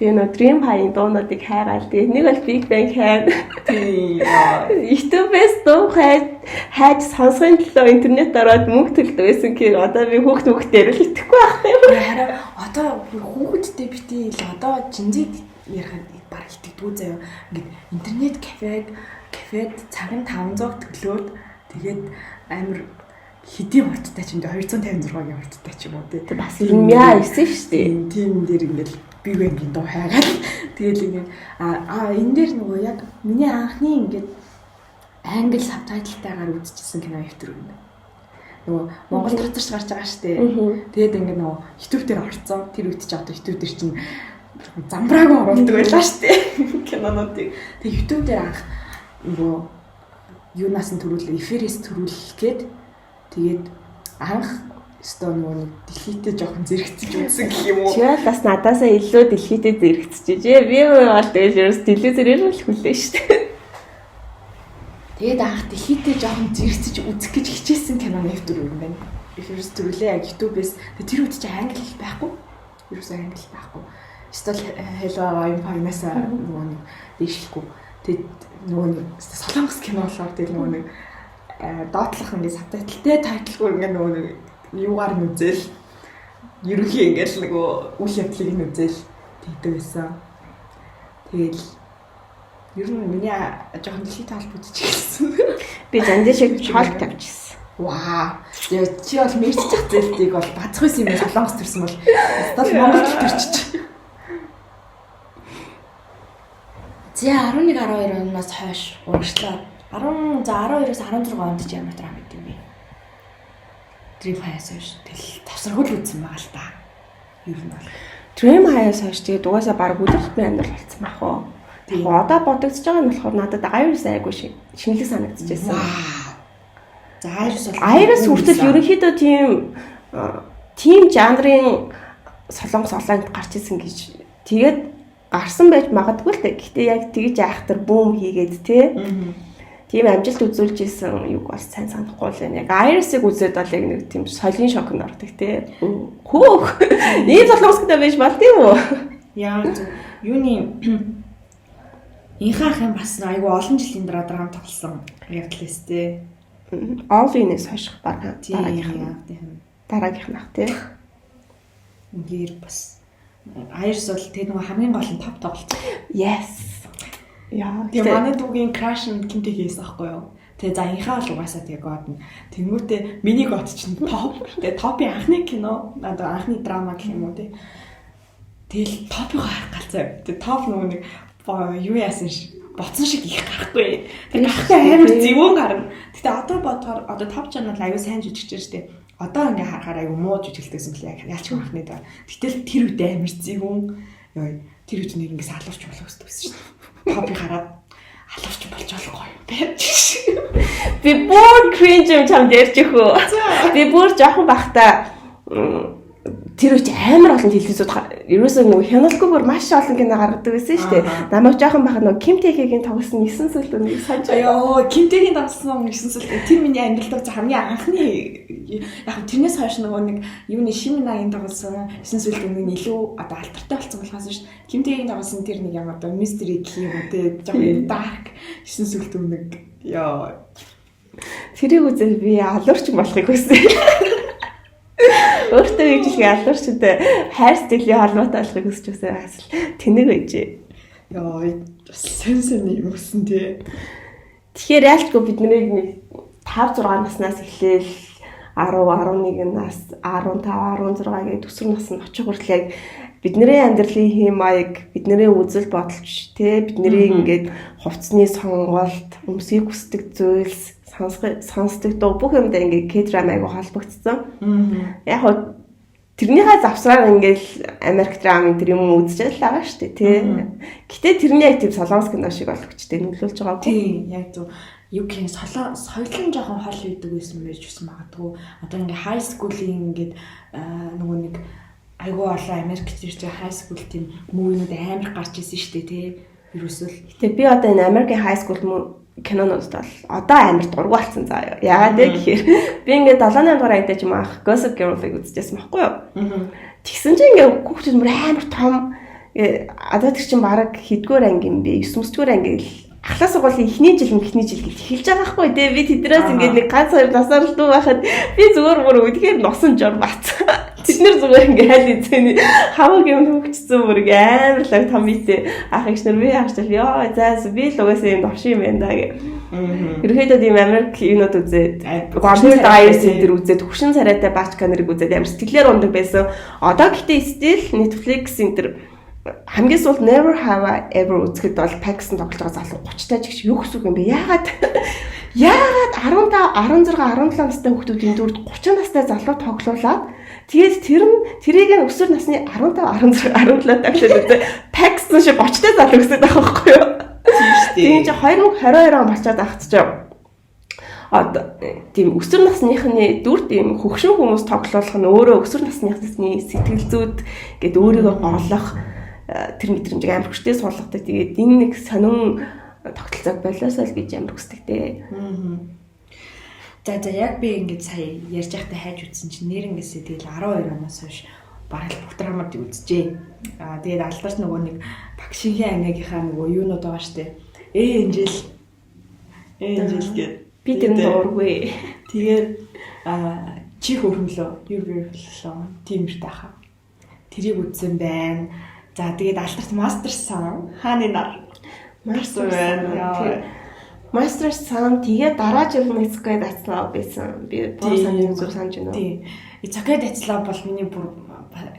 Тэгээ нөгөө Dream High-ийн дуунуудыг хайгаал. Тэгээ нэг бол Big Bang хайр. Тийм. YouTube-с дуу хайж сонсохын төлөө интернет ороод мөнгө төлдөг байсан гэхээр одоо би хүүхдээр л итгэхгүй байх юм. Харин одоо хүүхэдтэй битээ л одоо жинзээд ярих баг итгэдэггүй заяа. Ингээд интернет кафед цагийн 500 төлөөд тэгээд амар хэдийн хурдтай ч юм дээ 256-гийн хурдтай ч юм уу тий. Бас мяа 9 шүү дээ. Тийм дээр ингээд биг бэнгийн дуу хайгаад тэгэл ингээд энэ дээр нөгөө яг миний анхны ингээд англи сабтайтлтайгаар үзчихсэн кино хэвтэр юм. Нөгөө Монгол татарч гарч байгаа шүү дээ. Тэгээд ингээд нөгөө YouTube дээр орцсон. Тэр үед ч одоо YouTube дээр чинь замбраагүй оруулдаг байлаа шүү дээ. Кинонуудыг. Тэгээд YouTube дээр анх нөгөө юунаас нь төрүүлээ, эфирээс төрүүлгээд тэгээд анх өстөө нөгөө дэлхийдээ жоохон зэрэгцэж үзсэн гэх юм уу. Чи бас надаасаа илүү дэлхийдээ зэрэгцчихжээ. Би бол дээрээс телевизээр л хүлээ шүү дээ. Тэгээд анх дэлхийдээ жоохон зэрэгцэж үзэх гэж хичээсэн киноны хэвтэр юм байна. Эфирээс төрүүлээ яг YouTube-ээс тэр үед чи англи хэл байхгүй. Ерөөсөө англи хэл байхгүй. Эсвэл Hello I'm fine-аас нөгөө нэг дэвшлэхгүй. Тэгээд нөгөө нэг солонгос кино болоод тэгээд нөгөө нэг доотлох ингээд сабтайтлтай тайтлгүй ингээд нөгөө нэг юугаар нь үзэл ерөнхий ингээд нөгөө үйл явдлыг нь үзэл тэгдэг байсан. Тэгэл ер нь миний жоохон дэлхийд холбогдчихсэн. Би занди шиг хоол тавьчихсан. Вау. Чи бол мэрч зах зээлтийг бол бацх байсан юм байна. Солонгос төрсэн бол одоо Монголд төрчих. За 11 12 оноос хойш урагшлаа. 12-оос 16 онд ч ямар драм гэдэг юм бэ? Dream High-аас хойш тэл тавсархуул үзсэн байгаа л та. Ер нь бол Dream High-аас хойш тэгээд угаасаа баг өдөрт би амьдрал болсон байх уу. Тэгээд одоо бодогдож байгаа нь болохоор надад Iris айгүй шинэлэг санагдчихсэн. За Iris бол Iris хүртэл ерөнхийдөө тийм жанрын солонгос онлайнд гарч ирсэн гэж тэгээд гарсан байж магадгүй л дээ. Гэхдээ яг тэгж айхтар бүүм хийгээд тийм амжилт үзүүлж исэн юг бас сайн санахгүй л байна. Яг Iris-ыг үзээд бол яг нэг тийм соёлын шокнд ордог тий. Хөөх. Ийм солонгостой байж болд юм уу? Яа юуны инхаах юм бас айгүй олон жилийн дараа драм тоглосон явдлээс тий. All-in-ээс хойш баг дараагийнх нь тий. Ингээд бас Iris бол тэг нэг хамгийн гол нь топ тоглолт. Yes. Яа, тэгээ манай дүүгийн crush нь Kim Tae-ээс аахгүй юу? Тэгээ за инхаа л угаасаа тэгээ гоод нь. Тэнгүүтээ миний гот чинь топ. Тэгээ топын анхны кино, одоо анхны драма гэх юм уу тий. Тэгэл топыг харах галзаа. Тэгээ топ нөгөө нэг юу яасан ш боцсон шиг их гарахгүй. Тэгээ гарахтай амар зэвүүн гарна. Гэтэ одоо бодохоор одоо топ channel аюу сайн жүжигч штэ. Одоо ингээ харахаар аюу муу жүжиглэсэн мөлий ялч анхны даа. Гэтэл тэр үед амар зэвүүн. Ёо тэр үед нэг ингээ салуурч болох гэсэн шүү дээ. Топыг хараад алавч болж болохгүй юм байна. Би бүр cringe юм чамд ярьж өгөө. Би бүр жоохон бахта тэр үуч амар олон телевизүүд ерөөсөө нөгөө хяналтгүйгээр маш олон кино гаргадаг байсан шүү дээ. Намайг жоохон бахад нөгөө Kim Tae-гийн тоглосон 9 сүлд нэг санаж ёо Kim Tae-гийн тоглосон 9 сүлд тэр миний ангилдаг хамгийн анхны яг тэрнээс хойш нөгөө нэг юуны Shiminaгийн тоглосон 9 сүлд нэг илүү одоо альтертай болсон болохоос ш Kim Tae-гийн тоглосон тэр нэг юм одоо mystery гэх юм уу те жоохон dark 9 сүлд нэг ёо тэрийг үзэл би алуурч болохыг хүссэн. Өөртөө гэж их ялуурчтай хайр сэтгэлийн холбоотой болохыг хүсэж байсан асал тэнэг байжээ. Яа, сэнсэн юм өссөн тий. Тэгэхээр яалтгүй бидний нэг 5 6 наснаас эхлээл 10 11 нас 15 16 гээд өсвөр наснд очих хүртэл яг бидний амьдралын хэм маяг, бидний үзэл бодолч тий бидний ингээд хувцсны сонголт, өмсгийг хүсдэг зүйлс сонсдог дуу бүх юмд ингээ K-drama айгу холбогдсон. Яг хоо тэрнийхээ завсраар ингээл Америк драмын тэр юм үзчихэл байгаа шүү дээ тий. Гэтэ тэрний яг тийм солонгос кино шиг болгочтой нөлөөлж байгаа. Тий, яг зөв. UK соёлын жоохон хол үйдэг байсан байж гэсэн магадгүй. Одоо ингээ high school-ийн ингээд нөгөө нэг айгу олон Америкт ирж байгаа high school тийм мууинууд амар гарч ирсэн шүү дээ тий. Ерөөсөл. Гэтэ би одоо энэ Америкийн high school кинонууд бол одоо амар дургу болсон заа. Яагаад гэхээр би ингээд 7-8 дугаар ангид ч юм аах Gossip Girl-ыг үзчихсэн байхгүй юу? Тэгсэн чинь ингээд хүүхдүүд мөр амар том одоо тэр чинь баг хэдгээр анги юм бэ? 9-р анги л ахлаа сургуулийн эхний жил гэж эхэлж байгаа байхгүй дээ. Би тэдрээс ингээд нэг ганц хоёр насаар л дүү байхад би зүгээр бүр үдгээр носон жор бац. Ихнэр зүгээр ингээ хайл эзэний хамаг юм хөвгчсөн бүр амар лаг том битээ ах ихнэр би хааштай ёо заас би л угаасаа юм довш юм байна гэх. Ерөнхийдөө тийм Америк юунод үзээд Vampire Diaries энэ үзээд хөвшин царайтай баачка нарыг үзээд амар сэтгэлээр ундаг байсан. Одоо гэтээ still Netflix энэ хамгийн сүүлд Never Have I Ever үзэхэд бол Paxton тоглож байгаа залуу 30 таж гэж юу гэсэн юм бэ? Яагаад 15, 16, 17 настай хүүхдүүдийн дүрд 30 настай залуу тоглуулад тэгээд тэрийг нь өсвөр насны 15, 16, 17 таглаад үзээ Paxton шиг 30 таж залуу гэсэн байгаа байхгүй юу? Тийм ч 2022 он болчиход ахт ч одоо тийм өсвөр насныхны дүр тийм хөгшин хүмүүс тоглуулах нь өөрөө өсвөр насныхны сэтгэл зүйд гээд өөрийгөө голох тэр мэдрэмжийг амар хүчтэй суулгадаг. Тэгээд энэ нэг сонин тогтолцоог болоосоо л гэж амар хүсдэг дээ. За яг би ингэж сая ярьж байхдаа хайж үзсэн чинь нэрнгээсээ тэгэл 12 оноос хойш бараг бүх драмад үзчихээ. Тэгээд алдарт нөгөө нэг Багшинхийн ангийнхаа нөгөө юунууд байгаа штэ. Энжел гээд би тэр дуургүй. Тэгээд чи хөрмлөө юу бирлээ тийм их тахаа. Тэрийг үзсэн байна. За тэгээд алдарт Master Son хааны нар Master Son тэгээд дараа жил Mexico дацлаа байсан. Би бүр санаж байна. Тийм. Mexico дацлаа бол миний бүр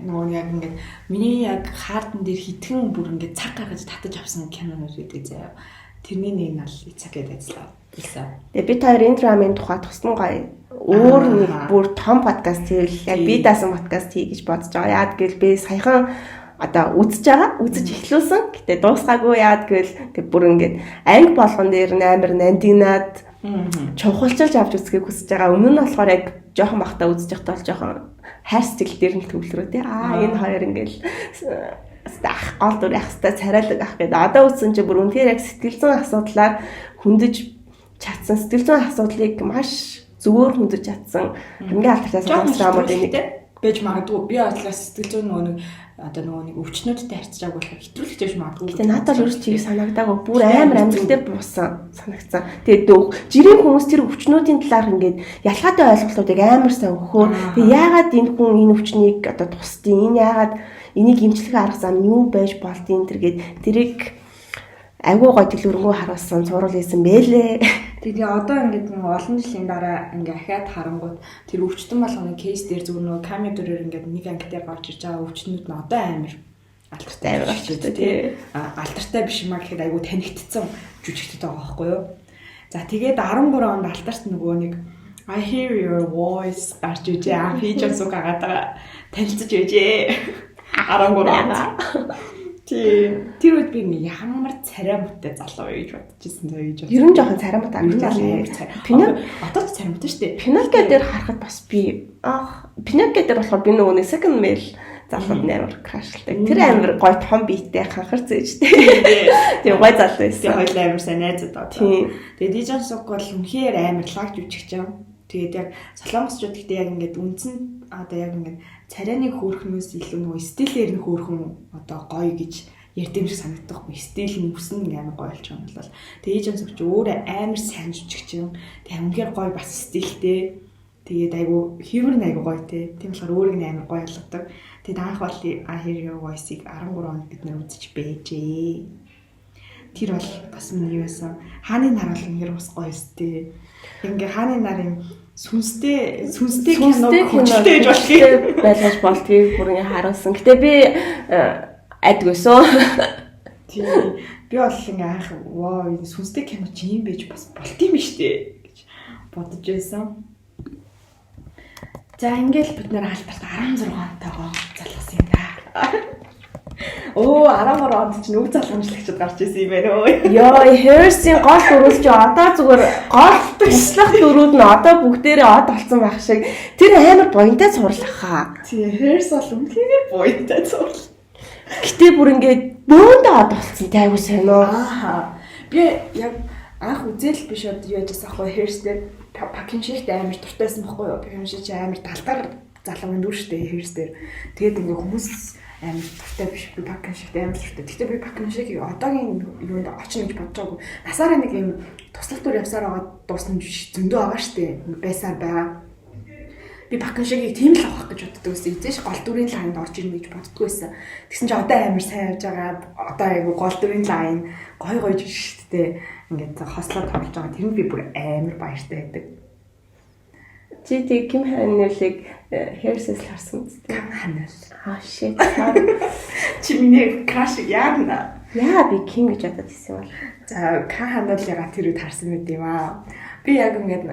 нөгөө яг ингээд миний яг хаартан дээр хитгэн бүр ингээд цаг гаргаж татаж авсан кинонууд гэдэг заяа. Тэрний нэг нь л Mexico дацлаа байсан. Тэгээд би та энэ драмын тухай тусган гоё өөр нэг бүр том подкаст хийвэл яг би даасан подкаст хий гэж бодож байгаа. Яад гэвэл би саяхан одоо үзэж эхлүүлсэн. Гэтэ дуусгаагүй яад гэвэл тэг бүр ингээд анги болгон дээр амар нандинаад чухалчилж авч үзхийг хүсэж байгаа. Өмнө нь болохоор яг жоохон бахта үзэж байхдаа бол жоохон хайр сэтгэл дээр нь төвлөрөө тий. Энэ хоёр ингээд гол дүр яг хэвээр царайлаг ах гэдэг. Одоо үзсэн чинь бүр үнээр яг сэтгэл зүйн асуудлаар хөндөж чадсан. Сэтгэл зүйн асуудлыг маш зөвөр хөндөж чадсан. Хамгийн алдартай драмууд энийг байж магадгүй. Би атлаас сэтгэл зүйн нөгөө нэг өвчнүүдтэй харьцааг болох хэтрүүлэгч байж магадгүй. Гэтэ надад ерөөс чиг санагдаагүй. Бүр амар амьдрал дээр буусан санагцсан. Тэгээд жирийн хүмүүс тэр өвчнүүдийн талаар ингээд ялгаатай ойлголтуудыг амар сайн өгөхөөр. Тэгээд яагаад энэ хүн энэ өвчнийг одоо тусдیں۔ Энэ яагаад энийг эмчлэх арга зам юу байж болдیں۔ Тэргээд тэрийг агуу гой дэлгүүргөө харуулсан цуврал хийсэн бэлээ. Тэгээ одоо ингээд нэг олон жилийн дараа ингээ ахаад харангууд тэр өвчтөн болгоны кейс дээр зүгээр нөгөө камер дөрөөр ингээд нэг анги дээр гарч иж байгаа өвчтнүүд нь одоо амар алдартай болчихсон тий. Алдартай биш юм а гэхэд айгүй танигдсан жүжигчтэй байгаа байхгүй юу. За тэгээд 13 онд алдарт нөгөө нэг I hear your voice гарч ижээ. Фичер зүг агаад танилцж ижээ. 13 онд. Тэр үед би ямар царамттай залуу гэж бодчихсон зөө гэж бодсон. Ер нь жоохон царамт амжилттай. Одоо ч царамттай шүү дээ. Pinocchio дээр харахад бас би Pinocchio дээр болохоор би нөгөө second male залууд амар крашлтай. Тэр амар гоё том биеттэй ханхар зээжтэй. Тийм гоё залуу байсан. Тийм хоёул амар сайн найзууд одоо. Тэгээд Lee Jong-suk бол үнэхээр амар лагж үжигч юм. Тэгээд яг солонгосчууд гэхдээ яг ингээд үндсэн одоо яг ингээд царайны хөөрхнөөс илүү нөгөө стилээр нь хөөрхөн одоо гоё гэж ярьдаг шиг санагдахгүй. Стил нь үсэн амар гоё болж байгаа юм бол. Тэгээд Lee Jong-suk ч өөрөө амар сайн жүжигч юм. Тэгээд үнэхээр гоё бас стилтэй. Тэгээд айгу humor нь айгу гоё те. Тийм болохоор өөрийг нь амар гоё болгодог. Тэгээд анх бол I Hear Your Voice-ийг 13 онд бид нэр үзэж байжээ. Тэр бол бас миний юу байсан. Хааны нар бол үнэхээр бас гоё өстэй. Ингээ хааны нарын сүнстэй киног хүчтэй гэж болохыг байлгаж болдгийг бүр ингээ харуулсан. Гэтэ би айдгүйсэн. Тийм. Би бол ингээ анх вау энэ сүнстэй кино чи юм байж бас болт юм штэ гэж бодож байсан. За ингээл бид нэр алдарт 16 онтойгоо залгасан юм да. Оо 13 онд чинь үг залгамжлагчд гарч ирсэн юм байна өө. Йоо, Hearst-ийн гол дүрүүд чи одоо зүгээр гол туслах дүрүүд нь одоо бүгдээрээ од болсон байх шиг тэр амар буянтай цуурлах хаа. Тий, Hearst бол үнэхээр буянтай цуурлах. Гэтэ бүр ингээд бөөндөө од болсон тайвуу сайн уу. Би яг анх үзэл биш одоо юу яжсан ахгүй Hearst-ээр Пакиншигт амар дуртайсан байхгүй юу? Пакиншиг чи амар талдар залуу юм дүү штэ Hearst-ээр. Тэгээд ингээ хүмүүс амар дуртай биш би Пакиншигт амар дуртай. Гэхдээ би Пакиншиг одоогийн юунд очно гэж бодож байгаагүй. Насаараа нэг юм туслах дүр явсаар байгаа дуусна зөндөө байгаа штэ. Байсаар байгаа. Би Бакан шигийг тийм л авах гэж боддог байсан. Эзэж гол дүрийн лайнд орж ирнэ гэж боддгоо байсан. Тэгсэн чинь одоо амар сайн явж байгаа. Одоо айгу гол дүрийн лайн гой шүү дээ. Ингээд хослоо тоглож байгаа. Тэр нь би бүр амар баяртай байдаг. Чи тэг Ким Ханэлийг Hair's харсан үстэй. Ким Ханэл. Shit. Чи миний краш яана. Яа би Ким гэж бодод ирсэн бол. За Ким Ханэлийг тэр үед харсан мэт юм аа. Би яг ингээд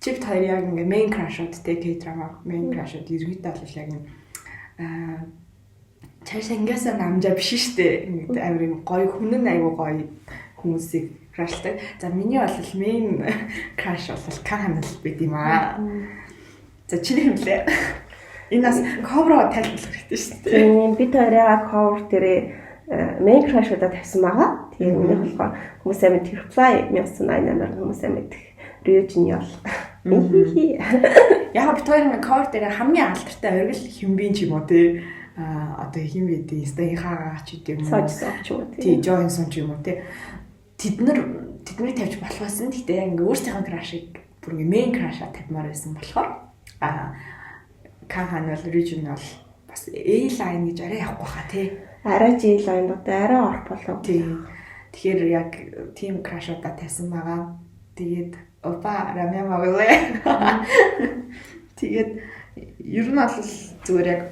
чипт хоёр яг ингээ main crush-уудтэй K-drama main crush-ууд ерөөдөө бол яг цааш ангиасаа намжаа биш штэ ингээ амир гоё хүн нь айгу гоё хүмүүсийг crushтай. За миний бол main crush бол K-hanel байд юм аа. За чиний хэмлээ. Энэ бас cover тайлбарлах хэрэгтэй штэ. Тийм бид хоёроо cover дээрээ main crush-удаа тавьсан байгаа. Тийм үүнийг болохоор хүмүүс амир reply 1988 хүмүүс амир Ryujin ял. Яг бид хоёрын cover дээр хамгийн алдартай оргил химбин ч юм уу те одоо хим бидээ стейхаа ч гэдэм юм. Сожсон ч юм уу тий Johnson ч юм уу те тэднийг тавьж болохоос нь гэхдээ яг ингээ өөрсдийнхөө crush-ыг бүр ингээ main crush-а тавьмаар байсан болохоор K-hanel Ryujin бол бас A-line гэж арай явахгүй хаа те. Арай J-line одоо арай орох болов. Тий. Тэгэхээр яг team crush-удаа тавьсан байгаа. Тэгээд опа рамяма гэлээ. Тэгээд ер нь бол зүгээр яг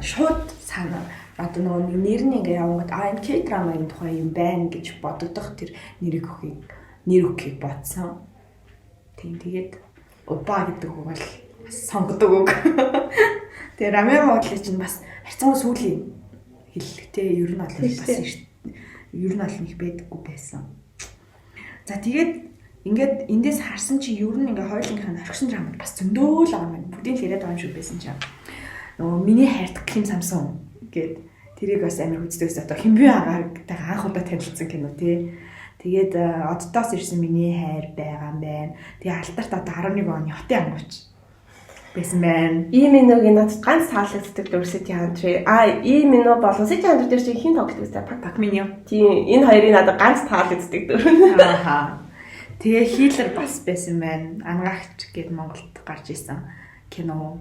шууд санаа одоо нөгөө нэр нь ингээ явангууд энэ K-drama-ийн тухай юм байна гэж бодогдох тэр нэр өгөхийг бодсон. Тэгээд опа гэдэг үг бол сонгодог үг. Тэгээд рамяма гэхэл чинь бас харьцангуй сүүлийн хэллэгтэй ер нь бол бас ер нь бол нэг байдаггүй байсан. За тэгээд ингээд эндээс харсан чи ер нь ингээ хоёулынхаа орхисон драмад бас зөндөөл байгаа юм. Бүгдийн л яриад байгаа юм шиг байсан чинь. Нөгөө миний хайртай Ким Самсон гээд тэрийг бас амар үздэг ус одоо хинбэн агаагтайгаа анх удаа танилцсан кино тий. Тэгээд оддоос ирсэн миний хайр байгаа юм байна. Тэгээ алтарт одоо 11 оны хотын ангууч байсан байна. Миногийн надад ганц таалагддаг City Hunter. Мино болон City Hunter дээр чи хин тоглох гэсэн Pak Minyo. Тийм энэ хоёрыг надад ганц таалагддаг дүр. Ааха. Тэгээ хийлэр бас байсан байна. Ангаагч гээд Монголд гарч исэн кино.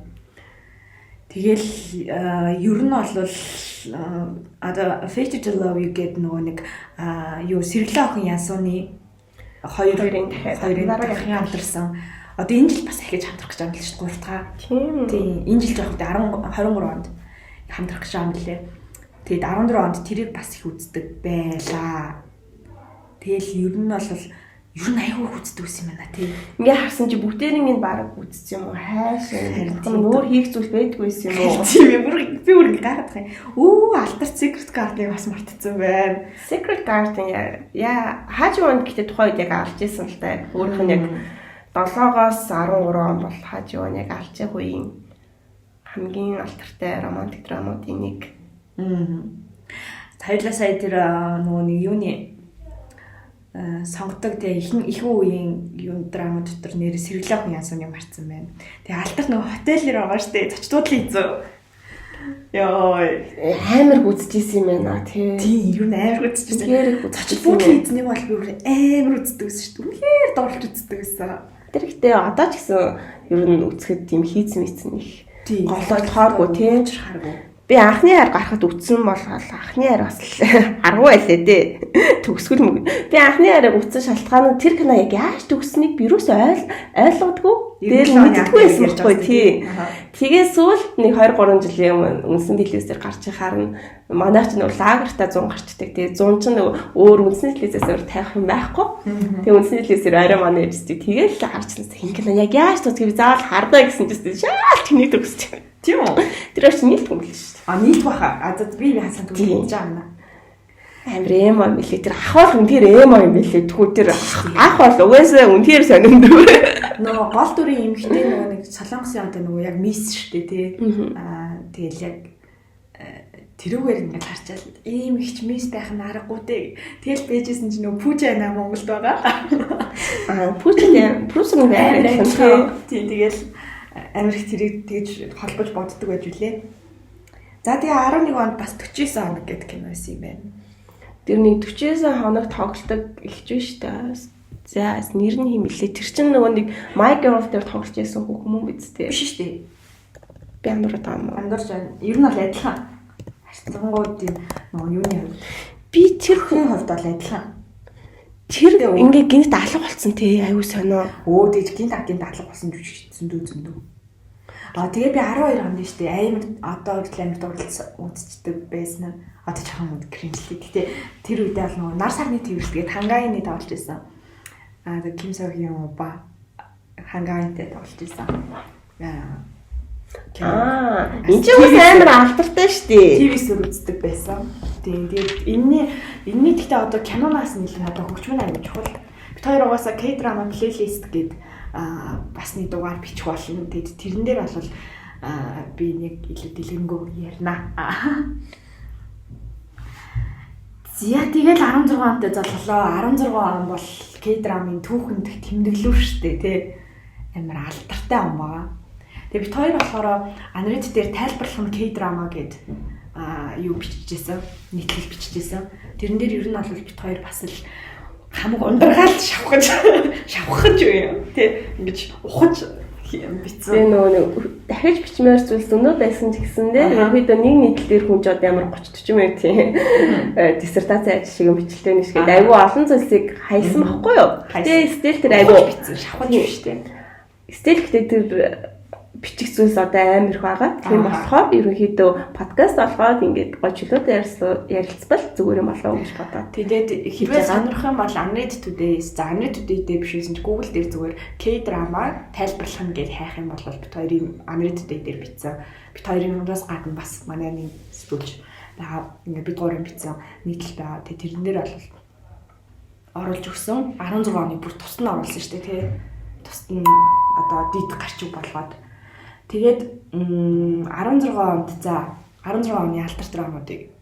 Тэгэл ер нь бол одоо Fate to Love You гээд нөгөө нэг сэргэлэн охин Янсууны хоёрын дахин хамтарсан. Одоо энэ жил бас ахиж хамтрах гэж байгаа юм л шүү дээ 3 дахь. Тийм. Энэ жил жоох 23 онд хамтрах гэж байгаа юм лээ. Тэгээд 14 онд тэрийг бас их үздэг байлаа. Тэгэл ер нь айгүй үздэг ус юм байна тий. Ингээ харсан чи бүгдээрийн энэ баг үзсэн юм уу? Хайшаа. Нөөр хийх зүйл байдгүй юм уу? Тийм би бүр гайхаад байгаа юм. Алтар Secret Garden-ыг бас мартцсан байна. Secret Garden яа хаажуунд гэхдээ тухайн үед яг алж исэн л та. Өөрийнх нь яг 7-оос 13 он бол хаажуунд яг алж байгаа үеийн хамгийн алтартай романтик драмуудын нэг. Хоёлаа сая тэр нөгөө нэг юуны сонгодог те ихэнх үеийн юм драма дотор нэр сэргэлэн охин Янсууны марцсан байна. Тэгээ алтар нөгөө хотелэр байгаа штэ зочдуудлын эзөө. Йоо амар үзчихсэн юм байна тий. Тийм юу амар үзчихсэн. Зочдуудлын эзнийг бол би амар үздэг гэсэн штэ. Үнэхээр доорлж үздэг гэсэн. Тэр ихтэй одоо ч гэсэн ер нь үзэхэд тийм хийцэн их голоо тааргүй тий. Хараагүй. Би анхны хайр гарахад үтсэн бол анхны хайр бас аргуу байлээ дээ. Төгсгөл мөг. Би анхны хайрыг үтсэн шалтгаан нь тэр кино яг яаж төгсснийг би юус ойлгодгүй. Дээр мэддэггүй байсан байхгүй тий. Тэгээ сүүл нэг 2-3 жилийн өмнө телевизээр гарч харна. Манай ч нэг лагертаа 100 гарчдаг. Тэгээ 100 ч нэг өөр үндсэн телевизээр тавих юм байхгүй. Тэгээ үндсэн телевизээр арай манай өвсдөг. Тэгээ л харчихсан. Хин кино яг яаж төгсгийг заавал хардаа гэсэн чинь шаал тэнийг төгсчих. Тийм үү? Тэр чинь нийт юм л шүү. Нийт баха. Би хасан төгсөж байгаа юм. Амир эмо юм билээ. Тэр ах бол үнээр эмо юм билээ. Тэгвэл тэр ах бол угаасаа үнээр сонирхдаг. Нөгөө гол дүрийн эмэгтэй нөгөө нэг солонгосын одоо нөгөө яг мисс штэ тий. Тэгэл яг тэрүүгээр ингээд харчаал ийм ихч мисс байх нь аргагүй дээ. Тэгэл бэжсэн чинь нөгөө Пүүжа ана Монголд байгаа. Пүүжа Прусрын байх тий. Тэгэл амир их тэрийг тэгж холбож боддог байж үлээ. За тэгээ 11 онд бас 49 хоног гэдэг кино байсан юм байна. Тэр нэг 49 хоног тоглолдог ихж биш та. За нэр нь химэлээ. Тэр чинь нөгөө нэг My Girl дээр тоглож байсан хүмүүс биз дээ. Биш шүү дээ. Би андуураад байгаа юм уу? Андуурж байна. Ер нь бол адилхан. Харьцангуйд нөгөө юуны хувьд. Би тэр Хүн хувьд бол адилхан. тэр ингээ гинт алга болсон тий аюу сонио. Өө дэж гинт алга болсон зөндөө. Тэгээ би 12 онд нь штэ амар одоо рекламд үзчихдэг байсан. Одоо жоохон кринжлээ. Гэтэ тэр үедээ бол нөгөө нар сарны твэрсгээд хангааны тоглож байсан. Тэгээ Ким Согён ба хангаантай тоглож байсан. Энэ ч бас амар алдартай штэ. ТV-с үздэг байсан. Тэгээд энэний гэхдээ одоо киноноос нэлээд одоо хөгжмөн аяг чухал. Бид хоёр угаасаа K-drama playlist гээд бас нэг дугаар бичих болно. Тэгээд тэрэн дээр бол би нэг илүү дэлгэнгүй ярина. Зя тэгэл 16 онтой заллоо. 16 он бол K-drama-ын түүхэнд тэмдэглэв штэ тий. Амар алдартай он байгаа. Тэгээ бид хоёр болохоор Unread дээр тайлбарлах нь K-drama гээд юу биччихсэн, нийтлэл биччихсэн. Тэрэн дээр ер нь бол бид хоёр бас л хамаг ундргаал шавхаж юу тий ингэж ухаж бичсэн. Тэгээ нөгөө дахиж бичмээр зүйлс өнөө байсан ч гэсэндээ ерөнхийдөө нэг нийтлэл дээр хүн ч одоо ямар 30-40 минут тийм диссертаци ажил шиг бичлээ нэг шиг айгүй олон зүйлсийг хайсан байхгүй юу? Тэгээ стил тэр айгүй бичсэн шавхаж биш тий. Стил гэдэг тэр бичих зүйлс одоо амар их байгаа. Тийм болохоор ерөнхийдөө подкаст болгоод ингээд гоо чөлөөтэй ярилцбал зүгээр юм болоо гэж бодоод. Тэгээд хэрвээ сонирхох юм бол Unread Today, Unread Today дээр биш байсан ч Google дээр зүгээр K-drama тайлбарлах нь гэж хайх юм бол бид хоёрын Unread Today дээр бичсэн. Бид хоёрын ураас гадна бас манай нэг студж байгаа. Ингээд бид гурван бичсэн нийтлэл байгаа. Тэгээд тэрэн дээр бол оруулж өгсөн 16 оны бүр тусад нь оруулсан шүү дээ тий. Тусад нь одоо дид гарчиг болгоод тэгээд 16 онд за 16 оны алдар драмуудыг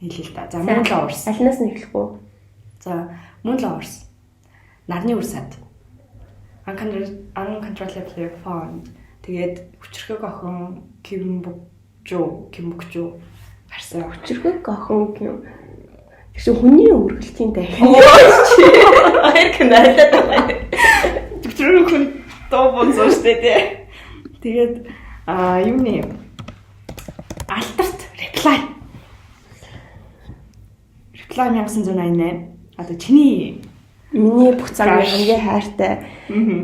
хэлээ л да. За Moon Lovers. Алнаас нь эхлэх үү? За Moon Lovers. Нарны үрсад. Uncontrollably Fond. Тэгээд хүчрхэг охин Kim Bok-joo гарсан. Хүчрхэг охин Kim. Тэгш хүний үргэлтийн дахин. Хоёр киналаад байна. Хүчрхэг хүн тоо бонсоо штэ тий. Тэгээд юуны алдарт reply 1988 одоо чиний миний бүх цагийн хамгийн хайртай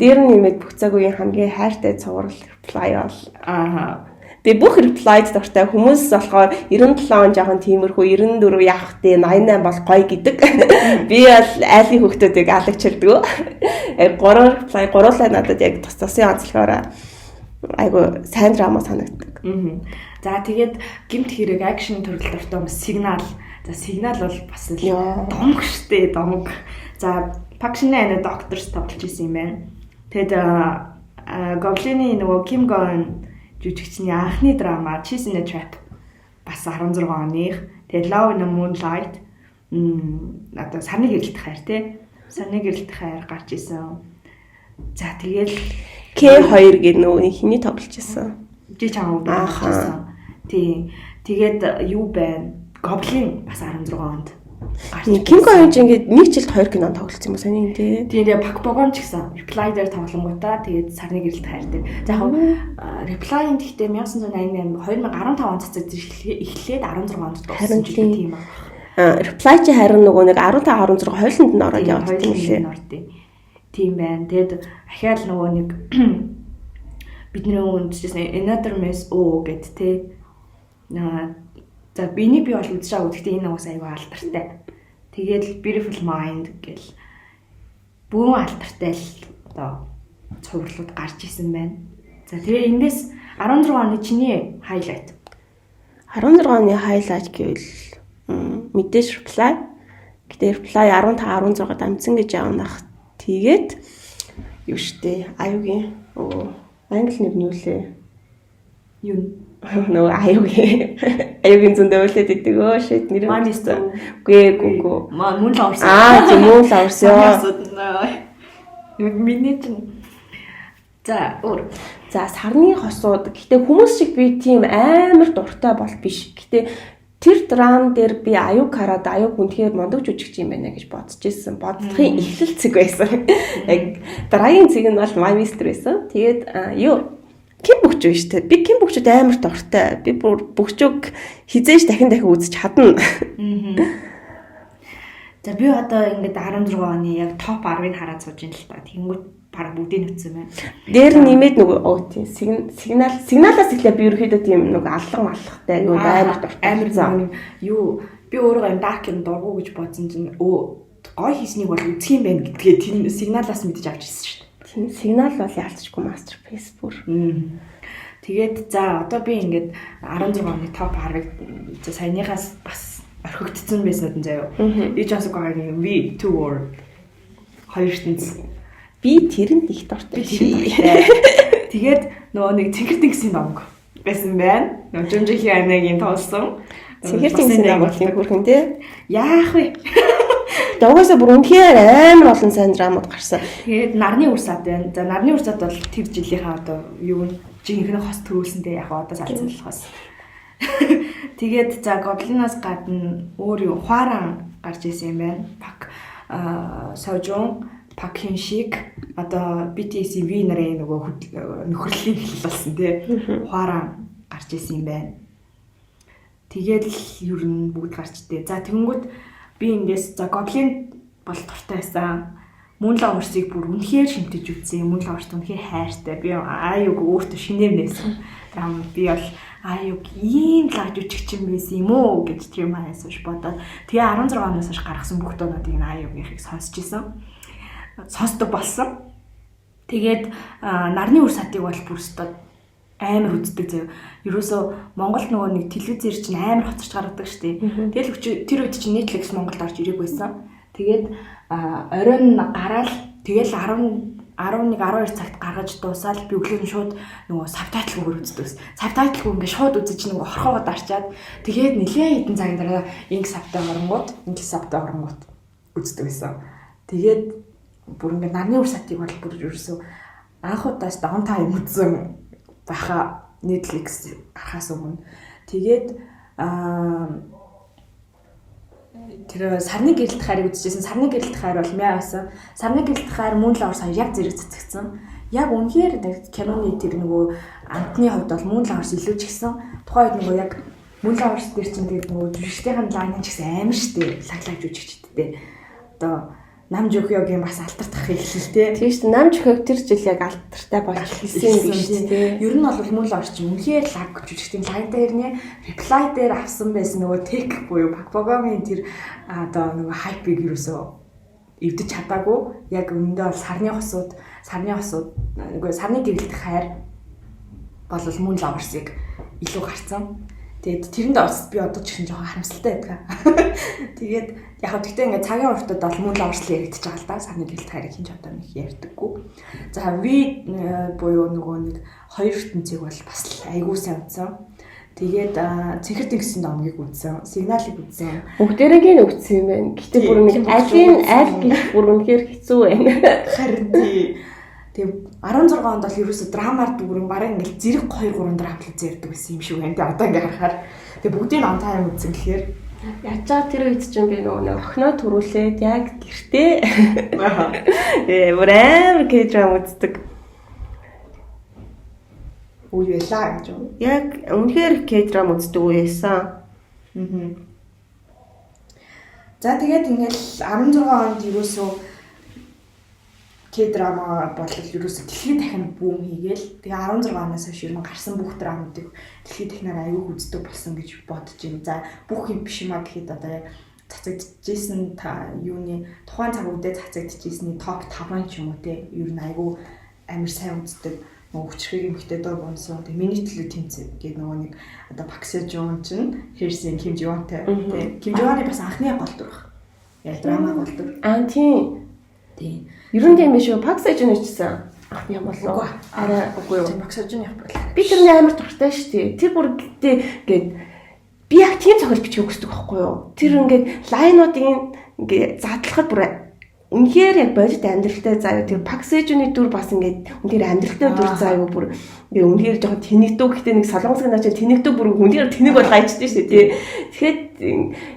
дээр нь нэмээд бүх цагийн хамгийн хайртай цуврал reply бол тэгээ бүх reply-д дуртай хүмүүс болохоор 97 он жоохон тиймэрхүү 94 явах дээ 88 бол гоё гэдэг. Би бол айлын хүүхдүүдийг алагчилдаг. 3 reply гуруулаа надад яг тусын онцлохоор айгу сайн драма санагддаг. За тэгээд гимт хэрэг акшн төрөл дуртай хүмүүс сигнал. За сигнал бол бас л домг штэ домг. За Пакшины докторс тоглож исэн юм байна. Тэгэд Goblin-ы нөгөө Kim Go-eun жүжигчний анхны драма Chasing the Trap бас 16 оных. Тэгээд Love in the Moonlight одоо сарны гэрэлт хайр тий. Сарны гэрэлт хайр гарч исэн. За тэгээд K2 гэдэг нөгөө хиний тоглож байсан. Жи чам тоглож исэн. Тий. Тэгээд юу байна? Goblin бас 16 онд. Kim Go-eun ч ингээд нэг жилд 2 кино тоглолцсон юм саний тий. Тэгээд Pak Bogum ч гэсэн Reply дээр тоглонгуудаа тэгээд сарны гэрэлт хайр дээр. За яг Reply-ийн гэхдээ 1988 2015 онд цацаг эхлээд 16 онд дууссан ч тийм юм. Reply чи харин нөгөө нэг 15 16 хойлонд нь ороод яваад тийм лээ. Тийм байна. Тэгэд ахаал нөгөө нэг бидний үндсэн Another Mess гэд тэ. За биний би бол үзшаагүй. Гэхдээ энэ уус аюу алдартай. Тэгээд Beautiful Mind гэл бүгэн алдартай л одоо цувралууд гарч исэн байна. За тэгээ эндээс 16 оны чиний highlight. 16 оны highlight гэвэл мэдээж Reply. Гэтэ Reply 15 16 дамжсан гэж аавнах. Тэгээд юу штэ аюугийн англи нэр нь юу лээ? Юу нөө аюугийн зөндөө үлээд идэг өө shit нэр нь үгүй Moon Lovers тийм Moon Lovers миний чинь за сарны хосууд гэтээ хүмүүс шиг би тийм амар дуртай бол биш гэтээ тэр драм дээр би аюуг хараад аюуг үнэхээр мундаг жүжигч юм байна гэж бодож ирсэн. Бодлохын эхлэл цэг байсан. Яг дараагийн цэг нь бол My Mister байсан. Тэгээд Ким Бокчуу шүү дээ. Би Ким Бокчууд амар дуртай. Би Бокчууг хизээж дахин үзэж чадна. За би одоо ингээд 16 оны яг топ 10-ыг хараад сууж ин л та. Тэнгүүд баг бүгдийг нүцсэн байна. Дээр нэмээд нөгөө сигналаас эхлээ би ерөөхдөө тийм нөгөө аллан малхтай юу амар дуртай. Амар зам юу би өөрөө юм dark юм дургу гэж бодсон чинь гой хийснийг бол үзэх юм байна гэдгээ тэр сигналаас мэдэж авч ирсэн шүү дээ. Тийм сигнал бол яалтчгүй masterpiece бүр. Тэгээд за одоо би ингээд 16 оны топ 10-ыг саяныхаас бас орхигдсон байсан заяа. Ич бас гооны V2 or хоёр ертөнц. Би тэрэнд их дуртай. Тэгээд нөгөө нэг цэнхэр тэнгисийн номг байсан байна. Нөгөө Жумжихийн анагийн тоосон. Цэнхэр тэнгисийн ном бол бүрхэн тий. Яах вэ? Дагуусаа бүр үнэхээр амар олон сайн драмууд гарсан. Тэгээд нарны урсаад байна. За нарны урсаад бол тэр жилийнхаа одоо юу жинхэнэ хос төрүүлсэнтэй яг одоо салцсан болохоос. Тэгээд за Гоблинаас гадна өөр юу Хуаран гарч ирсэн юм байна. Пак Сожон, Пак Хин шиг одоо BTS V нарын нөгөө нөхрөлийн хэл болсон тий. Хуаран гарч ирсэн юм байна. Тэгээд л ер нь бүгд гарч ирдээ. За тэгэнгүүт би ингээс за Гоблин бол дуртай байсан. Мөн л урсыг бүр үнэхээр шимтэж үзсэн. Мөн л урт үнэхээр хайртай. Би аюуг өөртөө шинээмнээсэн. Тэгм би бол аюуг ийм л ажижигч юм байсан юм уу гэж тэр юм аяасаж бодоод тэгээ 16 оноос хойш гаргасан бүх дуунуудыг аюугийнхыг сонсч исэн. Сонсдог болсон. Тэгээд нарны үр сатыг бол бүрстод амар үздэг заяа. Ерөөсөө Монголд нөгөө нэг телевизээр чинь амар хоцорч гаргадаг штеп. Тэгэл тэр үед чинь Netflix Монголд орж ирэх байсан. Тэгээд оройн гараал тэгэл 11-12 цагт гаргаж дуусаад би өглөө нь шууд нөгөө сабтайтлгүйгээр үздэг. Сабтайтлгүй ингээд шууд үзэж нөгөө орхоогоо дарчаад тэгээд нэлээд хэдэн цагийн дараа инг сабтай оронгууд үздэг байсан. Тэгээд бүр ингээд нарны үр сатыг бол бүр ерөөсөө анх удаас даунтайм үзсэн байха Netflix гарахаас өмнө. Тэгээд тэр сарны гэрэлт хайрыг үзчихсэн. Сарны гэрэлт хайр бол мяа байсан. Сарны гэрэлт хайр мөн л орс яг зэрэг цэцэгсэн. Яг үнэхээр киноны тэр нөгөө амтны хувьд бол мөн л орс илүү ч гисэн. Тухайн үед нөгөө яг мөн л орс дээр чинь тэр нөгөө жүжигчдийн лайн ч гэсэн амар штэ. Лаглаг жүжигчдтэй. Одоо нам жөхөгийн бас алтартах хэлхэлтэй. Тийм шүү дээ. Нам жөхөг тэр жил яг алтартай болж хэлсэн юм биш үү? Ер нь бол мөн л орчин үнэхээр лаг жүжигчдийн лайн дээр нэ reply дээр авсан байсан нөгөө тек буюу Пакбогомын тэр одоо нөгөө хайпыг юусоо эвдэж чадаагүй. Яг өмнөдөө бол сарны хосууд нөгөө сарны гэрэлт хайр бол мөн л орсыг илүү гарцсан. Тэгээд тэрэнд орс би одоо ч ихэнх жоохон харамсалтай байдаг. Тэгээд яг хөө тэгтээ ингээд цагийн уртад бол мөн л орслын яригдчих байгаа л да. Сарны гэрэлт хайрыг хинч одоо нэг ярьдаггүй. За V буюу нөгөө нэг хоёр ертөнцийг бол бас айгүй сайн үзсэн. Тэгээд цэнхэр тэнгисийн номыг үзсэн, сигналыг үзсэн. Бүгдээрээ үзсэн юм байна. Гэтэ бүр нэг аль гэх бүр үнэхээр хэцүү байна. Харин тий. Тэгээ 16 онд бол ерөөсө драмаар дүгрэн бараг ингээл зэрэг 2-3 драм хийдэг байсан юм шиг байна. Тэгээ одоо ингээ харахаар тэгээ бүгдийг он тайм үзсэн гэхээр ячаа тэр үед чинь би нөгөө охиноо төрүүлээд яг гэртээ бүрээр K-drama үздэг. Үе ялаа гэж юу? Яг үнэхээр K-drama үздэг үе байсан. За тэгээд ингээл 16 онд ерөөсөө K-drama бол ерөөсө дэлхийд дахин бүүм хийгээл тэгээ 16 оноос хойш ер нь гарсан бүх драмуудыг дэлхийд дахинаар аягүй үздэг болсон гэж бодож байна. За бүх юм биш юмаа гэхэд одоо яг цацагдчихсэн та юуны тухайн цаг үедээ цацагдчихсэний топ 5 ч юм уу те ер нь аягүй амар сайн үздэг. Нөгөө хүчрхэг эмхтэй дор бонсон тэгээ миний төлөө тэмцээ гэдэг нөгөө нэг одоо Park Seo-joon чинь Хэрсэн Kim Ji-wonтэй те Kim Ji-wonны бас анхны гол дүр. Яг драма гол дүр. Тийм. Тийм. Ер нь тийм биш үү? Park Seo-joon ирсэн. Анхны болоо. Арай үгүй юу? Park Seo-joon явах байлаа. Би тэрний амар дуртай шүү дээ. Тэр бүр гээд би яг тийм зохиол бичих хүсдэг байхгүй юу? Тэр ингээд лайнуудын ингээд задлахад бүр үнэхээр яг бодит амьдралтай заяа тэр паксежны дүр бас ингээд үнэхээр амьдралтай дүр заяа бүр ингээд үнэхээр жоохон тэнэгдүү гэхдээ нэг солонгос гэнэ тэнэгдүү бүр үнэхээр тэнэг бол гайчдээ шүү тий. Тэгэхээр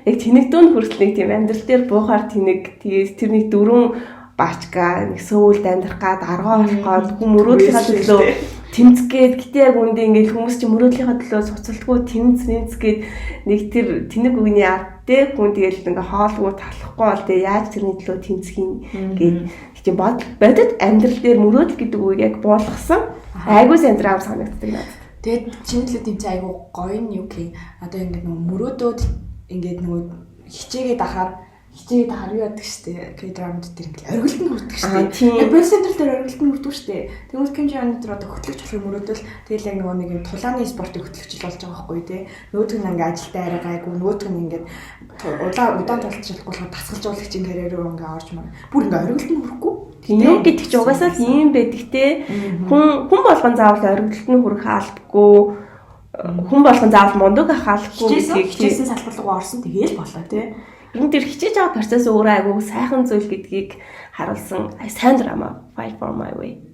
яг тэнэгдүүнд хүртэл нэг тийм амьдрал дээр буухаар тэнэг тэгээд тэрний дөрөв баачка нэг сөүлд амьдрах гад аргаа болох гад хүм мөрөөдлийнхаа төлөө тэмцгээд гэтээ яг үндэ ингээд хүмүүс чинь мөрөөдлийнхаа төлөө суцалдгүй тэмцгээд нэг тэр тэнэг үгний ард тэ хүн тэгэл ингээ хоолгүй талахгүй бол тэ яаж тэрний төлөө тэмцэх юм гээд тийм бодит амьдрал дээр мөрөөдөл гэдэг үгийг яг буулгасан айгүй сандрам санагддаг надад. Тэгээд чиний төлөө тэмцээ айгүй гоё нь юу гэх одоо ингээд нөгөө мөрөөдөөд ингээд нөгөө хичээгээд ахаар юу яадаг штэ K-драмд дээр ингээд оргилд нь хүрдэг штэ. Яг бос централ дээр оргилд нь хүрдэг штэ. Тэгвэл Kim Ji-won дээр одоо хөтлөгч болох мөрөөдөл тэгэл яг нөгөө нэг тулааны спортын хөтлөгч болж байгаа байхгүй тий. Нөгөөдг нь ингээд ажилдаа арай гайгүй нөгөөдг нь ингээд удаан тулчлах болохоор тасгалжуулагчийн карьер руу ингээд орж маа. Бүр ингээд оргилд нь хүрэхгүй. Тийм гэдэг чи угаасаа л ийм байдаг те. Хүн болгон заавал оргилд нь хүрэх албагүй. Хүн болгон заавал мундаг хаалхгүй хичээсэн салбарлуугаа орсон тэгээл болоо тий. Энд тэр хичээж байгаа процесс өөрөө айгүй сайхан зүйл гэдгийг харуулсан сайн драма Fight for My Way.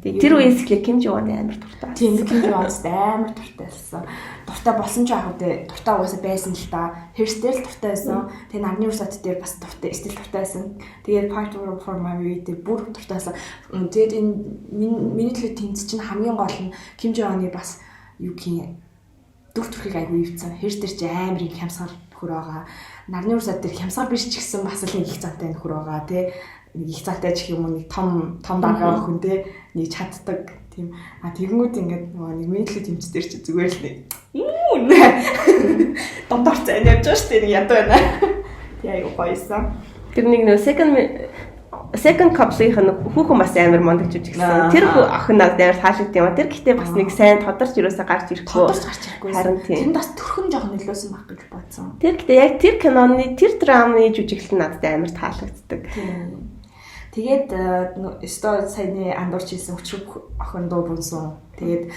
Тэр үеэс эхлээ Kim Ji-won амар дуртай. Тийм Kim Ji-won амар дуртай байсан. Дуртай болсон ч яг үү дуртай угаасаа байсан л да. Hairstyle дуртай байсан. Тэгээ нарны урсат дээр бас дуртай, стил дуртай байсан. Тэгээд Fight for My Way дээр бүр дуртай байсан. Тэгээд энэ миний төлөө тэмц чинь хамгийн гол нь Kim Ji-won-ы бас юу гэх дүр төрхийг айгүй ивцэн. Hairstyle чи амар их хямсгаар нөхөр байгаа. Нарны урсат дээр хямсгаар биш ч гэсэн бас л их цантай нөхөр байгаа тий. Нэг их цаатай ч юм уу нэг том даргаа хүн те нэг чаддаг тийм тэгэнгүүт ингээд нөгөө нэг мэдлэг тэмцдэр чи зүгээр л нэг дондор цай явж байгаа шүү дээ нэг ядуу байна. Тий аяа гоёсан. Тэр нэг нөө second couple-ийнх нь хүүхэн бас амар мундаг жүжигсэн. Тэр охин надад амар таалагдсан юм. Тэр гэхдээ бас нэг сайн тодорч юусаа гарч ирэхгүй. Харин тийм. Тэнд бас төрхөн жоохон нөлөөсөн баг гэж бодсон. Тэр гэхдээ яг тэр киноны тэр драманы жүжиглэл надад амар таалагддаг. Тэгээд өстой саяны андуурч хийсэн өчрөг охин дуу бунсан. Тэгээд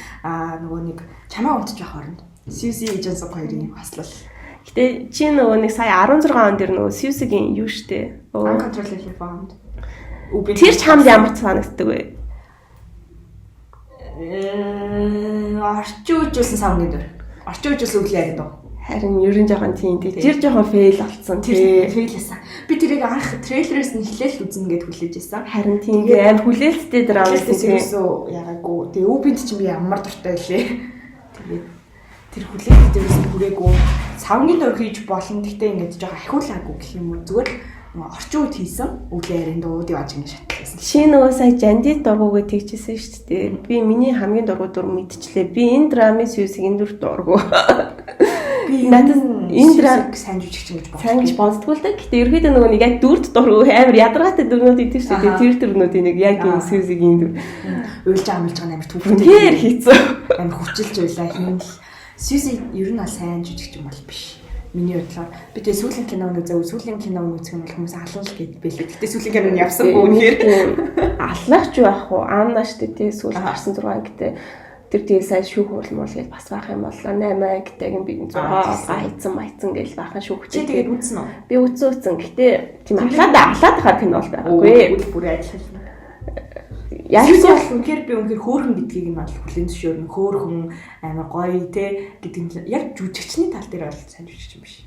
нөгөө нэг чамаа унтж явах оронд Suzy Johnson хоёрын хослол. Гэтэ чи нөгөө нэг сая 16 он дээр нөгөө Suzy-гийн юу штэ? Uncontrollably Fond. Тэр ч хамт ямар санагддаг вэ? Орчин үжүүлсэн савны дөр. Орчин үжүүлсэн үглээ гэдэг. Харин ерөн жоохон тийм тэр жоохон фейл болсон тий. Фейлсэн. Би тэрийг анх трейлерээс нь эхлээл үзнэ гэд хүлээж байсан. Харин тийм амар хүлээлттэй драма гэсэн. Ягаагүй. Тэгээ үбинд ч би ямар дуртай байлээ. Тэгээд тэр хүлээлт дээрээс нь хүрээгүй. Савны дөр хийж болно. Гэхдээ ингэж жоохон ахиулаагүй гэх юм уу. Зүгээр орчин үед хийсэн үглээрийн дуудыг аж ингэ шатлсан. Чи нөгөө сая Жандит дургуугаа тэгчихсэн шүү дээ. Би миний хамгийн дургуй дур мэдчихлээ. Би энэ драмын Suzy-гийн дүр дургуу. Надад энэ драм сайн жүжигч гэж бодсон. Сайн гэж боддгоо л да. Гэтэ ерөөдөө нөгөө нэг яг дүрд дургуу амар ядаргаатай дүрнүүд идэв шүү дээ. Тэр дүрнүүдийн нэг яг энэ Suzy-гийн дүр. Уйлж амлж байгаа амар түүхтэй. Тэр хийцүү. Амар хүчилж байлаа хийм. Suzy ер нь сайн жүжигч юм бол биш. Миний бодлоор би тэгээ сүүлийн киног сүүлийн киног үзэх юм бол хүмүүс алал гэд бэлээ. Гэтэ сүүлийн киног явсангүй үнэхээр аллах ч байх уу аанаа штэ тий сүүл гарсан 6 ангитай тэр тэгээ сайн шүүх уулмал гэж бас байх юм бол 8 ангитай гэн би 6 хайцсан гэж бахан шүүхтэй. Тэгээд үзсэн үү? Би үзсэн. Гэтэ тийм алаад хахаар кино бол байгаагүй. Үл бүрээ адилхан. Яасан үнэхээр би үнэхээр хөөрхөн гэдгийг нь бол хүлээн зөвшөөрнө. Хөөрхөн амар гоё те гэдэг нь яг жүжигчний тал дээр бол сайн жүжигч юм биш.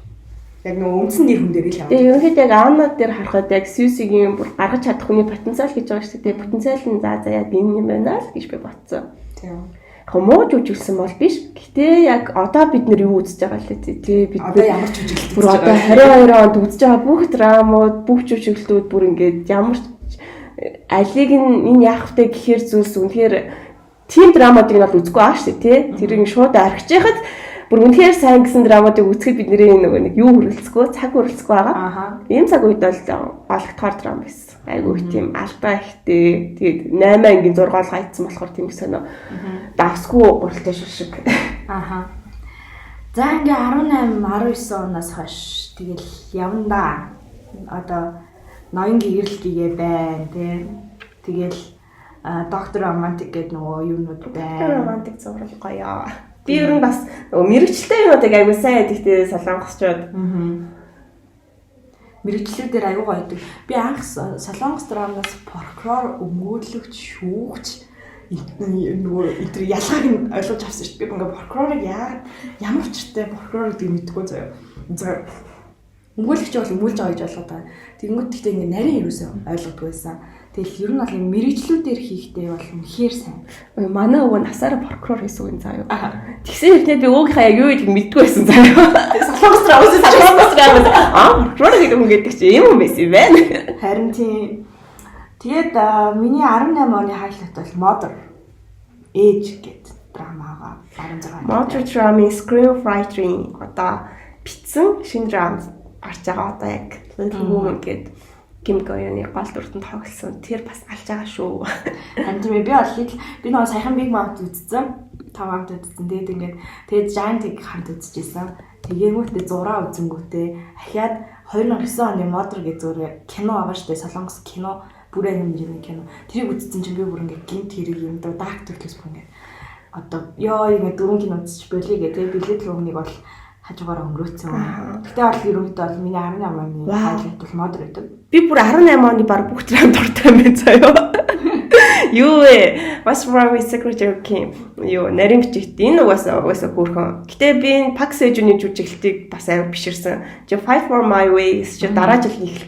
Яг нөгөө үндсэн нэр хүн дээр л яваа. Тэгээ ерөнхийдөө яг аанаа дээр харахад яг Suzy-гийн бүр гаргаж чадах хүний потенциал гэж байгаа шүү дээ. Потенциал нь за яг энэ юм байна л гэж би бодсон. Тийм. Хомоо жүжиглсэн бол биш. Гэтэ яг одоо бид нэр юу үзэж байгаа лээ тий. Бид одоо ямар ч жүжиглэлт бүр одоо 22 онд үзэж байгаа бүх драмууд, бүх жүжиглэлтүүд бүр ингээд ямар алиг энэ яах вэ гэхээр зүйлс үнэхээр тим драмуудыг нь бол үзэхгүй аа шүү тий. Тэрийг шууд архиж яхад бүр үнэхээр сайн гэсэн драмуудыг үзэхэд бидний нөгөө нэг юу хөрөлцгөө, цаг хөрөлцгөө байгаа. Ийм цаг үед бол олгохоор драм байсан. Айгу их тийм алдаа ихтэй. Тэгээд 8 ангийн 6 гол хайцсан болохоор тийм сонио. Давсгүй гуралтай шиг. За ингээ 18, 19 оноос хойш тэгэл явна да. Одоо ноён гэрэлтгийгээ байна тий. Тэгэл доктор романтик гэдэг нөгөө юунууд байна. Доктор романтик зураг гоё. Би ер нь бас мэрэгчлээ юмудыг аягүй сайн гэдэгтэй солонгосчууд. мэрэгчлүүдээр аягүй гоё байдаг. Би анх Солонгос драмаас прокурор, өмгөөдлөгч, шүүгч нөгөө эдгээр ялгааг нь ойлгож авсан шүү дээ. Би ингээ прокурорыг ямар учиртай прокурор гэдгийг мэдэхгүй заяа. Өмгөөлөгч бол өмгөөлж байгаа гэж ойлгоод байгаа. Тэгэнгүүт гэхдээ ингээ нарийн юусаа ойлгодгүй байсан. Тэгэл ер нь бол мэрэгчлүүдээр хийхдээ бол үнэхээр сайн. Манай өвөө насаараа прокурор хийсэн юм заяа. Тэгсэн хэрнээ би өвгийнхаа яг юу гэдгийг мэдгүй байсан заяа. Солонгос драмаас прокурор гэдэг хүн гэдэг чи юм байсан юм байна. Харин тийм. Тэгээд миний 18 оны хайлт бол Mother Age гэдэг драмагаа 16. Mother drama screenwriting одоо бичсэн шинэ драм гарч байгаа одоо яг Little Women гэдэг Ким Гоёны гол дүртэнд тоглосон. Тэр бас алж байгаа шүү. Харин би нөгөө саяхан Big Mouth үзсэн. 5 хамт үзсэн. Тэгээд Giant-ыг хамт үзчихсэн. Тэгээгүй зураа үзэнгүүтээ ахиад 2009 оны Mother гэдэг зүгээр кино байгаа шүү дээ. Солонгос кино бүр юм кино. Тэрийг үзсэн чинь би бүр ингээ гинт хэрэг юм даа dark төрлөөс бүр ингээ одоо ёо ингээ 4 кино үзчих болъё гэдэг. Билет логныг бол хажуугаараа өнгөрөөцсөн. Гэтэ бол ерөнхийдөө бол миний 18 оны хайлт бол Mother гэдэг. Би бүр 18 оны баг бүх драм дуртай юм заяа. Юу вэ? What's wrong with Secretary Kim? Юу нарийн бичигт энэ угаасаа хөөрхөн. Гэтэ би энэ Park Seo-Joon-ийн жүжиглэлтийг бас амар биширсэн. Fight for my ways чи дараа жил хийх.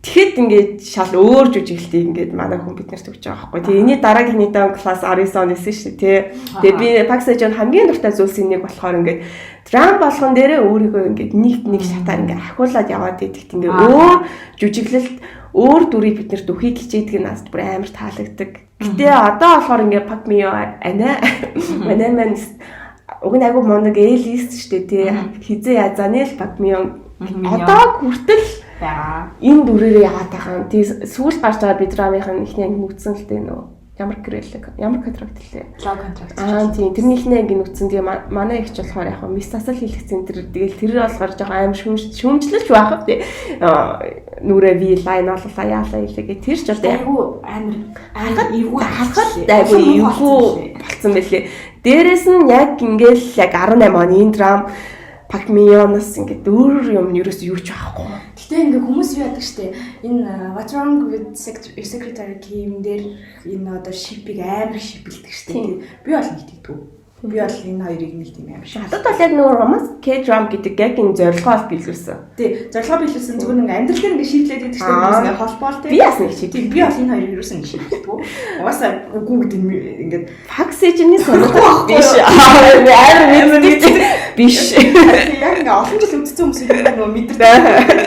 Тэгэхэд ингээд шал өөр жүжиглэлтийг ингээд манай хүн бид нарт өгч байгаа байхгүй. Тэгээ энэний дараагийн нийтэн класс 19 он эсэн шүү дээ. Тэгээ би Park Seo-Joon хамгийн дуртай зүйлсийн нэг болохоор ингээд драм болгон дээрээ өөрийгөө ингээд нэг шатаар ингээд ахиулаад яваад идэгт ингээд өөр жүжиглэлт өөр дүрийг бид нарт өхийг хичээдэг нь надад бүр амар таалагддаг. Гэтэ одоо болохоор ингээд Park Myo манай маань уг нь айгу моног элист шүү дээ тий. Хизээ язаны л Park Myo одоо хүртэл байгаа. Энэ дүрээрээ яагаад байгаа. Тэгээ сүүл гарч байгаа би драмын ихний анги нүцсэн л дээ нөө. Ямар контракт лээ. Лог контракт. Тийм тэрнийхнээ ингэ нүцсэн. Тэгээ манай ихч болохоор яг мис тасал хийлгэсэн тэр тэгэл тэр болохоор жоохон аим шүүмжлэлч байх тий. Нүрээ ви лайн оллаа яалаа илгээ тэр ч бол амар эвгүй харахад айгүй эвгүй болцсон байлээ. Дээрээс нь яг ингээл яг 18 оны энэ драм Park Myo-наас ингээд өөр юм ерөөсөө юу ч байхгүй. Гэтэ ингээ хүмүүс юу яадаг штэ энэ What's Wrong with Secretary Kim дээр энэ одоо шипийг амар шипэлдэг штэ. Би бол нэгтгэдэг. Би бол энэ хоёрыг нэг тийм амар шиг. Надад бол яг нөгөө romance K-drama гэдэг яг энэ зорилгоо биелүүлсэн. Тий, зорилгоо биелүүлсэн зүгээр ингээ амьдрал дээр ингээ шийдлээд байдаг штэ. Ингээ холбоол тий. Би бас нэг шиг. Би бол энэ хоёрыг юусэн ингээ шийддэг. Угаасаа үгүй гэдэг ингээ Park Seo-Joon-ийн сонирхол биш. Амар мэддэг биш. Яг ингээ олон жил үзсэн хүмүүс нөгөө мэддэг.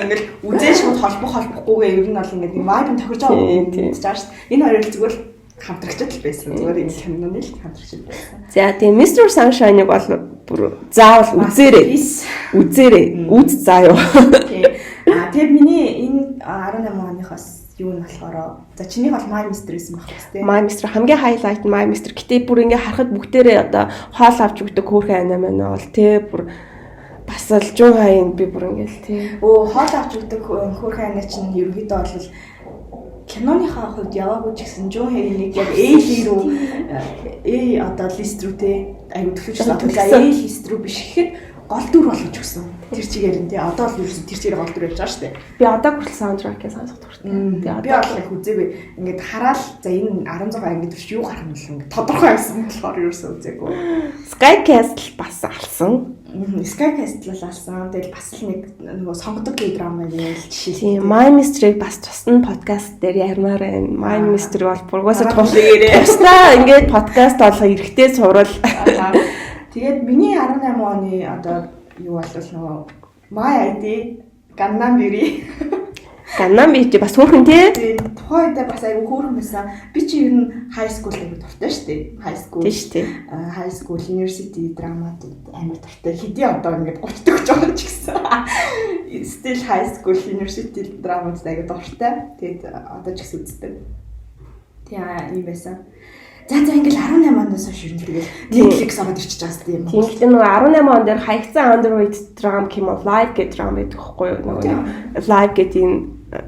Ингээл үзээ шууд холбохгүйгээ ер нь бол ингээ vibe тохирж байгаа юм гэж байгаа штэ. Энэ хоёр л зүгээр хамтрагчд л байсан. Зүгээр энэ киноны л хамтрагчд байсан. За тийм Mr. Sunshine-ыг бол бүр заавал үзээрэй. Үз заа юу. Тэгээд миний энэ 18 оныхоос юу нь болохоор за чиний бол My Mr. гэсэн байх хэвчээ. My Mr. хамгийн highlight My Mr. Гэтэ бүр ингээ харахад бүгдээрээ одоо хоол авч өгдөг хөөрхөн анаа маань бол тий бүр бас л жуу хайн би бүр ингээл тий. Хоол авч өгдөг хөөрхөн анаа чинь ерөнхийдөө бол киноныхаа хувьд яваагүй ч гэсэн Жон Хэйнийг яг A-руу одоо лист рүү те аюу төлөвчсөн одоо A-лист рүү биш гэхэд гол дүр болгож өгсөн. Тэр чигээр нь те одоо л ерөөсөн тэр чигээр гол дүр явж байгаа шүү дээ. Би одоо хүртэл саундтракийг сонсох дуртай. Би одоо их үзээгүй. Ингээд хараад за энэ 16 анги төрч юу гарах нь л ингээд тодорхой байсан болохоор ерөөсөн үзээгүй. Sky Castle бас алсан. Sky Castle алсан. Тэгэл бас л нэг нөгөө сонгодог K-drama юм жишээ. Тийм, My Mystery бас тусна подкаст дээр ярмаар байна. My Mystery бол бургасаа тусдаа ингээд подкаст болгох эрэхтэй сурал. Тэгээд миний 18 оны одоо юу болвол нөгөө My ID Gangnam Beauty бас хөөрхөн тий. Тухайн үед бас айгүй хөөрхөн байсан. Би чи ер нь high school аягүй дуртай шүү дээ. High school university драмад амар дуртай. Хэдий одоо ингээд 30 төгч байгаа ч гэсэн. Still high school university драмад аягүй дуртай. Тэгээд одоо ч гэсэн үздэг. Тийм юм байсан. За ингээл 18 оноос хойш юм тэгэл Netflix ороод ирчихэж байгаа юм. Тийм гэхдээ нөгөө 18 он дээр хаягдсан Android drama кино live гэдэг drama байдаг байхгүй юу? Нөгөө live гэдэг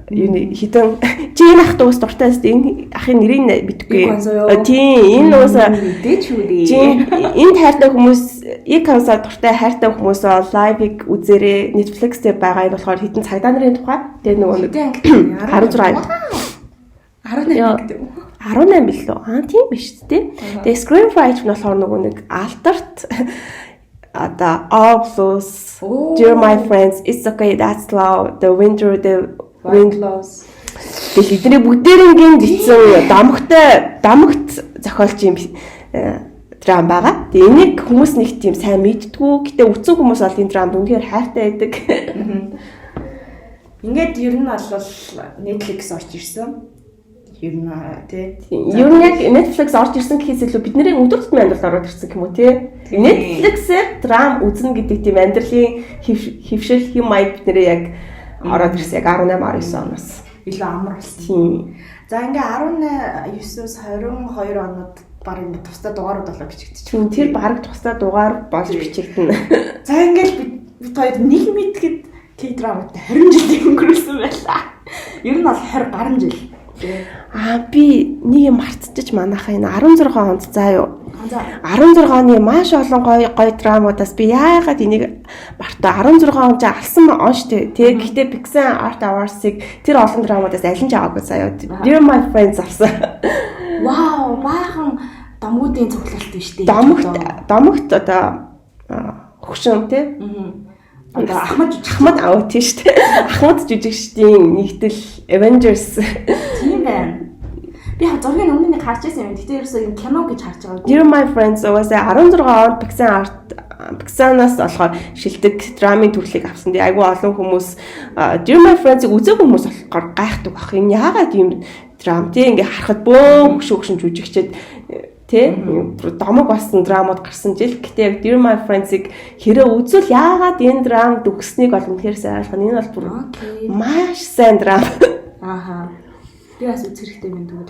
энэ хитэн чинь ах дуус дуртай энэ ахын нэрийг мэдгүй. Тийм энэ уусаа мэдээч үү дээ. Тийм энэ таартай хүмүүс яг концерт дуртай хайртай хүмүүс бол лайвыг үзээрэй. Netflix дээр байгаа юм болохоор хитэн цагдаа нарын тухай. Тэгээ нөгөө нэг 16 18 билүү? Тийм биш үү? Тэгээ screenwriter нь болохоор нөгөө нэг алтарт одоо all blues, dear my friends, it's okay, that's love, the winter, the wind blows. Тэгээ эдний бүгдээрийн дитсэн дамагт зохиолч юм драм байгаа. Тэгээ энийг хүмүүс нэг тийм сайн мэддгүү. Гэтэ үтсэн хүмүүс бол энэ драмд үнэхээр хайртай байдаг. Ингээд ер нь бол Netflix орж ирсэн. Ер нь тий. Ер нь яг Netflix орж ирсэн гэхээс илүү бидний өдөр тутмын амьдралд ороод ирсэн юм уу тий. Netflix-ээр драм үзнэ гэдэг тийм амьдралын хөвшил хэм маяг бидний яг ороод ирсэн. Яг 18 19 оноос илүү амар болсон. Тийм. За ингээ 19-с 22 онод баг ингээ тусдаа дугаарууд болоо бичигдчих. Тэр баг тусдаа дугаар болж бичигдэнэ. За ингээл бид хоёр нэг мэдгэд K-драмад 20 жил өнгөрүүлсэн байлаа. Ер нь бол 20 гаруй жил. Би нэг юм мартчих манайхаа энэ 16 онд заа юу. 16 оны маш олон гоё драмуудаас би яагаад энийг мартаа 16 он ч алсан он штэ. Тэг гэхдээ Pixar Art Awards-ыг тэр олон драмуудаас аль нь ч аваагүй заа юу. Dear My Friends авсан. Вау, баахан домгуудын цуглалт биш үү? Домогт одоо хөгшин тий. Одоо Ахмад аваа тий штэ. Ахмад жүжигчдийн нэгдэл Avengers тийм байна. Би зургийн өмнө нэг харж байсан юм. Гэтэ ерөөсөө энэ кино гэж харж байгаа. Dear My Friends угаасаа 16 онд Pixar-наас болохоор шилдэг драмын төрлийг авсан. Тэгээ айгүй олон хүмүүс Dear My Friends-ыг үзээгүй хүмүүс болохоор гайхдаг баг. Энэ яагаад юм драм тий ингээ харахад бөөн хөшөөгшин жүжигчээд тий домог басан драмууд гарсан жил. Гэтэ яг Dear My Friends-ыг хэрэг үзвэл яагаад энэ драм дүгснэгийг бол үнэхээр сайн ойлгох. Энэ бол бүр маш сайн драм. Ааха. Би бас үзэх хэрэгтэй юм дүү.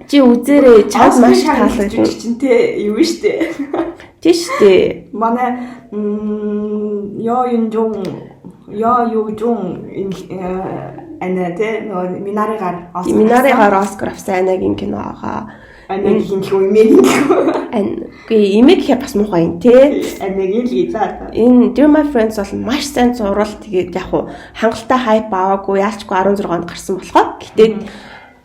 Чи үзээрэй. Чад маш таалагдж чинь тий юу штэ. Тий штэ. Манай Yo Yun-jung ана тий нөгөө Минаригаар Оскар авсан анагийн кино байгаа. Анагийн имэг. Имэг гэхээр бас муухай юм тий. Анагийн л гэдэг. Энэ Dear My Friends бол маш сайн зурвал тэгээд яг хуу хангалттай хайп аваагүй яалчгүй 16 онд гарсан болохоор.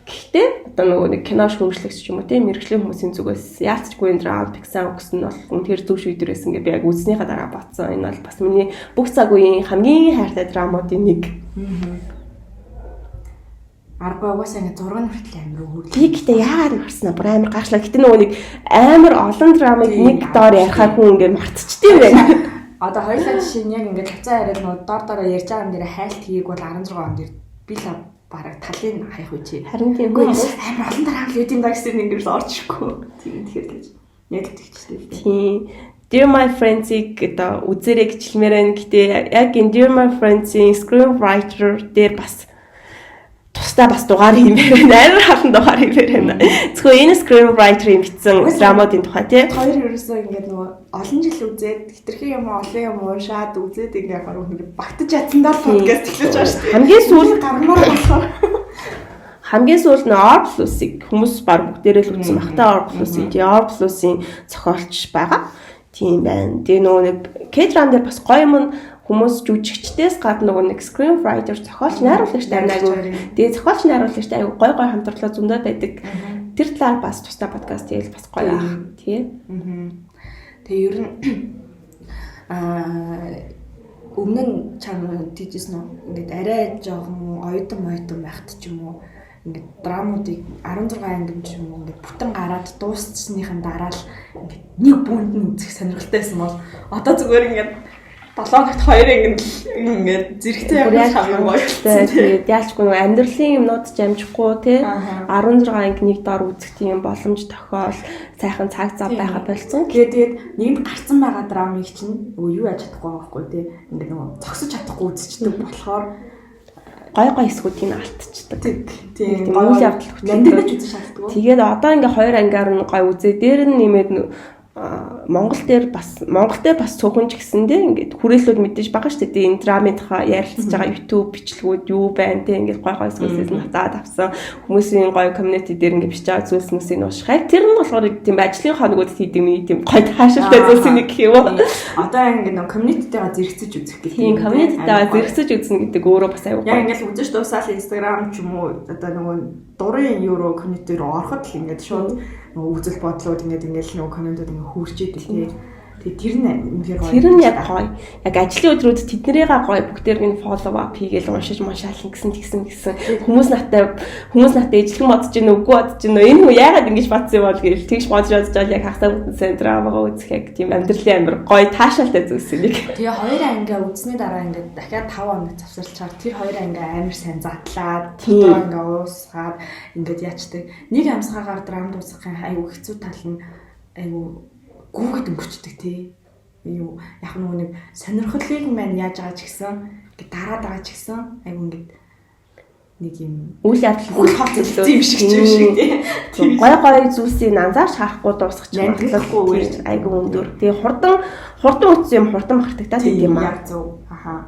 Гэхдээ одоо нөгөө нэг кино шүүмжлэгч ч юм уу тийм мэрэгжлийн хүмүүсийн зүгээс яалтчгүй энэ драм Pixar өгсөн нь бол үнэхээр зөв шийдвэр байсан гэж би яг үзснийхаа дараа бодсон. Энэ бол бас миний бүх цаг үеийн хамгийн хайртай драмуудын нэг. Арга угаасаа ингэ зураг хүртэл амар өгөрлөө. Би гэхдээ яагаад марснаа бүр амар гайхлаа. Гэтэ нөгөө нэг амар олон драмыг нэг доор ярихаар хүн ингэ мартчихдээ байна. Одоо хоёулаа жишээ нь яг ингэ цацаа яриад нөгөө доор ярьж байгаа юм дээр хайлт хийгээг бол 16 онд би л бараг талын хаях үе чи. Харин тийм үү. Амар олон дараа л үүдийн дагсэр ингэрс орж ирэхгүй. Тийм тэгэхээр гэж ялдчихтэй л дээ. Тийм. Dear My Friends-ийг одоо үзээрэй гэж хэлмээр байна. Гэтэ яг энэ Dear My Friends-ийн screenwriter дээр бас тусдаа бас дугаар хиймээр байна. Амар халан дугаар хиймээр байна. Зөвхөн энэ screenwriter-ийн бичсэн драмуудын тухай тий. Хоёр ерөөсөө ингээд нөгөө олон жил үзээд хитрхи юм олон юм уушаад үзээд ингээд яг нэг багтаж ядсандаа подкаст эхлэж байгаа шүү дээ. Хамгийн сүүл гармаар болохоор хамгийн сүүл нь Orpheus-ыг хүмүүс баг бүгдээрээ л үзсэн баг та Orpheus-ийн зохиолч байгаа. Тийм байна. Тэгээ нөгөө нэг K-drama дээр бас гоё юм хүмүүс жүжигчдээс гадна нөгөө нэг screenwriter зохиолч найруулагч тайнаагүй. Тэгээ зохиолч найруулагч айгүй гоё хамтарлаа зөндөө байдаг. Тэр талаар бас тусдаа подкаст хийвэл бас гоё аа. Тий. Тэгээ ер нь өмнө нь чам тийжсэн үү? Ингээд арай жоохон оюутан байхад ч юм уу ингээд драмуудыг 16 ангим ч юм уу ингээд бүтэн гараад дуусчихсныхаа дараа л ингээд нэг бүнд нь үзэх сонирхолтой байсан бол одоо зүгээр ингээд 7 хоногт 2 ингээд зэрэгтэй явах хамгийн гоё. Тэгээд яалчгүй нэг амьдралын юмнууд ч амжихгүй тий 16 анги нэг дор үзэх тийм боломж тохиол сайхан цаг зав байхад болцсон. Тэгээд нэгд гарцсан байгаа драмыг чинь юу яаж чадахгүй байгаа байхгүй тий ингээд нөгөө зогсож чадахгүй үзчихдэг болохоор гой эсгүүдийг алдчихдаг. Тийм үйл явдал хөтлөж үзэж шаарддаг. Тэгээд одоо ингээ 2 ангиар нь гой үзээ дээр нь нэмээд Монгол дээр бас цөөхөн ч гэсэндээ ингээд хүрээлүүд мэдээж байгаа шүү дээ. Энэ драмынхаа ярилцж байгаа YouTube бичлэгүүд юу байна те ингээд гой зүйлсээс натаад авсан хүмүүсийн гой community дээр ингээд бичиж байгаа зүйлснээс нь уушхай. Тэр нь болохоор тийм ажлын хоногуд хийдэг миний тийм гой таашаалтай зүйлс нэг гэх юм уу. Одоо ингээд нэг community-тэйгээ зэрэгцэж үзэх гэдэг. Тийм community-тэйгээ зэрэгцэж үзнэ гэдэг өөрөө бас аюул. Яг ингээд үзэж дуусаад Instagram ч юм уу одоо нөгөө дурын euro community руу ороход л ингээд шууд үзэл бодлууд ингээд нөгөө комментууд ингээд хурж идэв тий. Тэгээ тэр нь үнэхээр гоё. Тэр нь яг гоё. Яг ажлын өдрүүд тэднэрийгээ гоё бүгдээр нь follow up хийгээл уншиж машаална гэсэн хүмүүс надтай ижлэн бодож гин үгүй бодож гин энэ хүн яагаад ингэж бодсон юм бол гэж тэгж бодож яг хасаа бүтэн драмагаа үзэх яг тийм амьдралын амир гоё таашаалтай зүйлс нэг. Тэгээ хоёр анги үзсний дараа ингээд дахиад 5 хоног завсарлчаар тэр хоёр анги амир сайн задлаад одоо ингээ уусгаад ингээд яачдаг. Нэг амсгаагаар драм дуусгахын айгүй хэцүү тал нь айгүй гүгэд өнгөрчдөг тий. Юу яг нэг сонирхлыг маань яаж байгаа ч гэсэн ингээд дараад байгаа ч гэсэн айгүй ингээд нэг юм үйл явдал хөдлөлт юм шиг ч юм шиг тий. Гой зүйлсийг анзаарч харахгүй дуусгах юм бодлоо айгүй өндөр. Тэгээ хурдан үтсэн юм хурдан мартдаг та тийм юм аа. Зөв. Аха.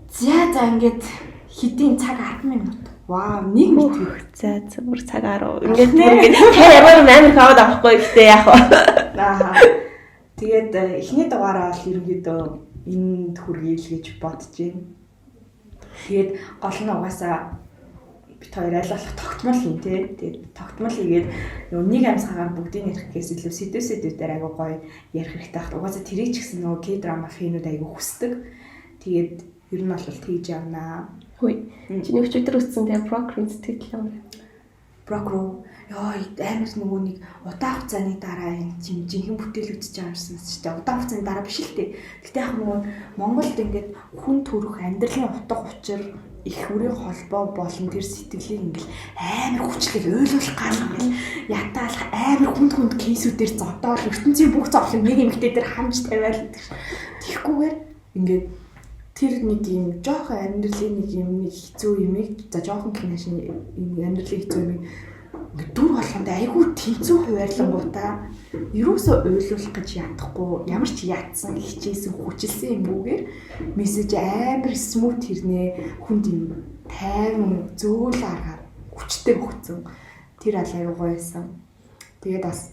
За ингээд хэдийн цаг 10 минут. Вау, 1 минут. За бүр цагаар ингээд ямар амар хаваад авахгүй гэхдээ яах вэ? Аа. Тэгээд эхний дугаараа бол ерөнхийдөө энд хүргий л гэж бодож байна. Тэгээд гол нь угаасаа бит хоёр аль болох тогтмол хийн тий. Тэгээд тогтмол хийгээд нэг амсгаагаар бүгдийг ярихгээс илүү сэдвээр айгуу гоё ярих хэрэгтэй байна. Угаасаа тэрийг ч гэсэн нөгөө K-drama фэнүүд айгуу хүсдэг. Тэгээд ер нь бол тэгж явнаа. Хүй. Чиний өчигдөр үссэн тэгээ Procrin сэтгэл юм. Procro ёо амар нөгөө нэг удаан хугацааны дараа энэ жинхэнэ бүтээл үзэж байгаа юмсан ч тийм удаан хугацааны дараа биш л дээ. Гэхдээ яг нөгөө Монголд ингээд хүн төрөх амьдралын утга учир их бүрийн холбоо болон тэр сэтгэлийг ингээл амар хүчлэг ойлгох гал ингээл ятаалах амар хүнд кейсүүдээр зодоол ертөнцийн бүх зовлон нэг эмэгтэй дээр хамж тавиал тэгхгүйгээр ингээд тэр нэг юм жоохон амьдралын нэг хэцүү юмыг за жоохон кинашны амьдралын хэцүү юмыг ингээд дүр болгонд айгүй тэнцүү хуваарлангуудаа ерөөсөө ойлгуулах гэж ядахгүй ямар ч ядсан хичээсэн хүчилсэн юмгүйгээр мессеж амар смут хэрнээ хүнд юм тайван зөөл аргаар хүчтэй өгсөн тэр аль айгүй гоё байсан. Тэгээд бас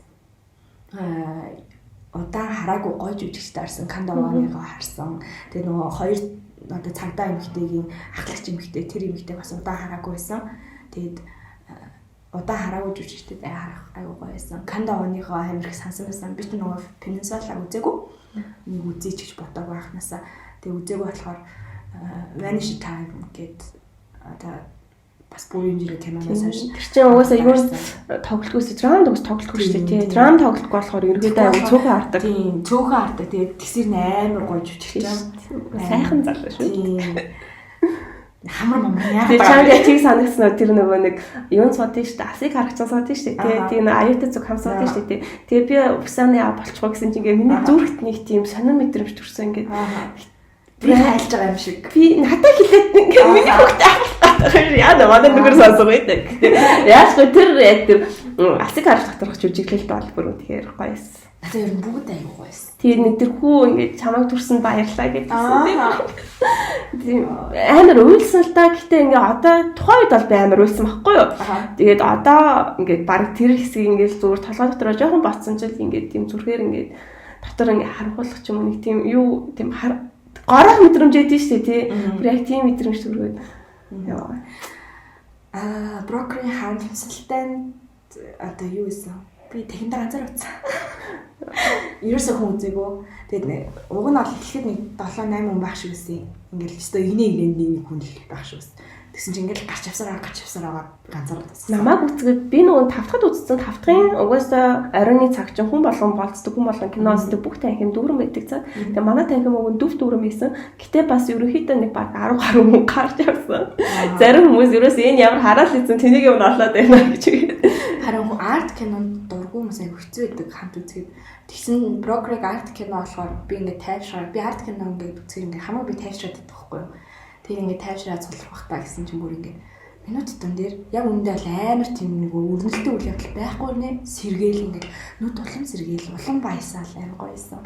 удаан хараагүй гоё жүжигчтэй харсан Кандаваныгаа харсан. Тэгээ нөгөө хоёр одоо цагдаа эмэгтэйгийн ахлагч эмэгтэй тэр эмэгтэй бас удаан хараагүй байсан. Тэгээд удаан хараагүй жүжигчтэй харах айгүй гоё байсан. Кандаваныгаа амар их сансан байсан. Би ч нөгөө Peninsula үзээгүй. Нэг үзээч гэж бодоагүй анханасаа. Тэгээ үзээгүй болохоор Vanish Time гэдэг одоо бас бүрийн жирэ киноноос хойш тэр чинь угаасаа юу тоглохгүйс драм тоглохгүй шүү дээ тий. Драм тоглохгүй болохоор ерөөдөө цөөхөн хардаг. Тийм цөөхөн хардаг. Тэгээд тэгсэр амар гоё жүжигч юм. Сайхан залуу шүү. Тийм. Хамар яа. Тэр чамд ятиг санагдсан тэр нөгөө нэг юун суудын шүү дээ. Асыг харагчсан суудын шүү дээ. Тийм аюутай зүг хам суудын шүү дээ. Тэгээ би усааны болчихгоо гэсэн чинь ингээ миний зүрхт нэг тийм сонир мэдрэмж төрсөн ингээ. Би хайлж байгаа юм шиг. Би надад хэлээд ингээ миний хөгт яа намайг нүгэр сонсоо байдаг. Яаж гоо тэр асыг харж татарх жүжиглэл бол бүр тэгэхээр гоёс. Надад ер нь бүгд аягүй гоёс. Тэр нэг тэр хүү ингээ чамайг төрсөн баярлаа гэдгийгсэн тийм. Амар уйлсан л да. Гэтэ ингээ одоо тухайн үед бол би амар уйлсан байхгүй юу. Тэгээд одоо ингээ баг тэр хэсгийг ингээ зүгээр толгой дотроо жоохон ботсон чил ингээ тийм зүрхээр ингээ дотор ингээ харанхуулах ч юм уу нэг тийм юу тийм гарах мэдрэмж өгдөө шүү дээ тий. Бүр яг тийм мэдрэмж төрөөд. Яа. Брокколи харамсалтай одоо юу вэ? Би тэхэнд ганцаар утсан. Ерөөсөө хүн үзээгөө. Тэгээд уг нь бол тэгэхэд нэг 7-8 хүн байх шиг байсан. Ингээл өстой инээ нэг хүн байх шиг байсан. Тэгсэн чинь ингээл гарч авсараа ганцаар утсан. Намайг үзгээд би нөгөө 5 дахьад үзсэн 5 дахьын угаасаа оройны цаг чинь хүн болгон болцдог хүн болгон кино үздэг бүх танхим дүүрэн байдаг цаа. Тэгээ манай танхим өгөн дүв дүүрэн байсан. Гэтэ бас ерөнхийдөө нэг баг 10 гаруй хүн гарч явсан. Зарим хүмүүс ерөөс энэ ямар хараал хийсэн тэнийг юм олоод байна гэж. Харин арт кинонд дургүй хүмүүс аяг хэцүү байдаг хамт үзгээд. Тэгсэн брокколиг арт кино болохоор би ингээд тайвшраа. Би арт кино ингээд үзэхээр ингээд хамаагүй би тайвшраад байдаг байхгүй юу? Тэр ингээд тайвшраад цулрах та гэсэн чинь бүр ингээд минут тутам дээр яг үүндээ бол амар тийм нэг өрнөлттэй үйл явдал байхгүй нэ сэргээл ингээд нүд улам сэргээл улам баясаал амар гоёсэн.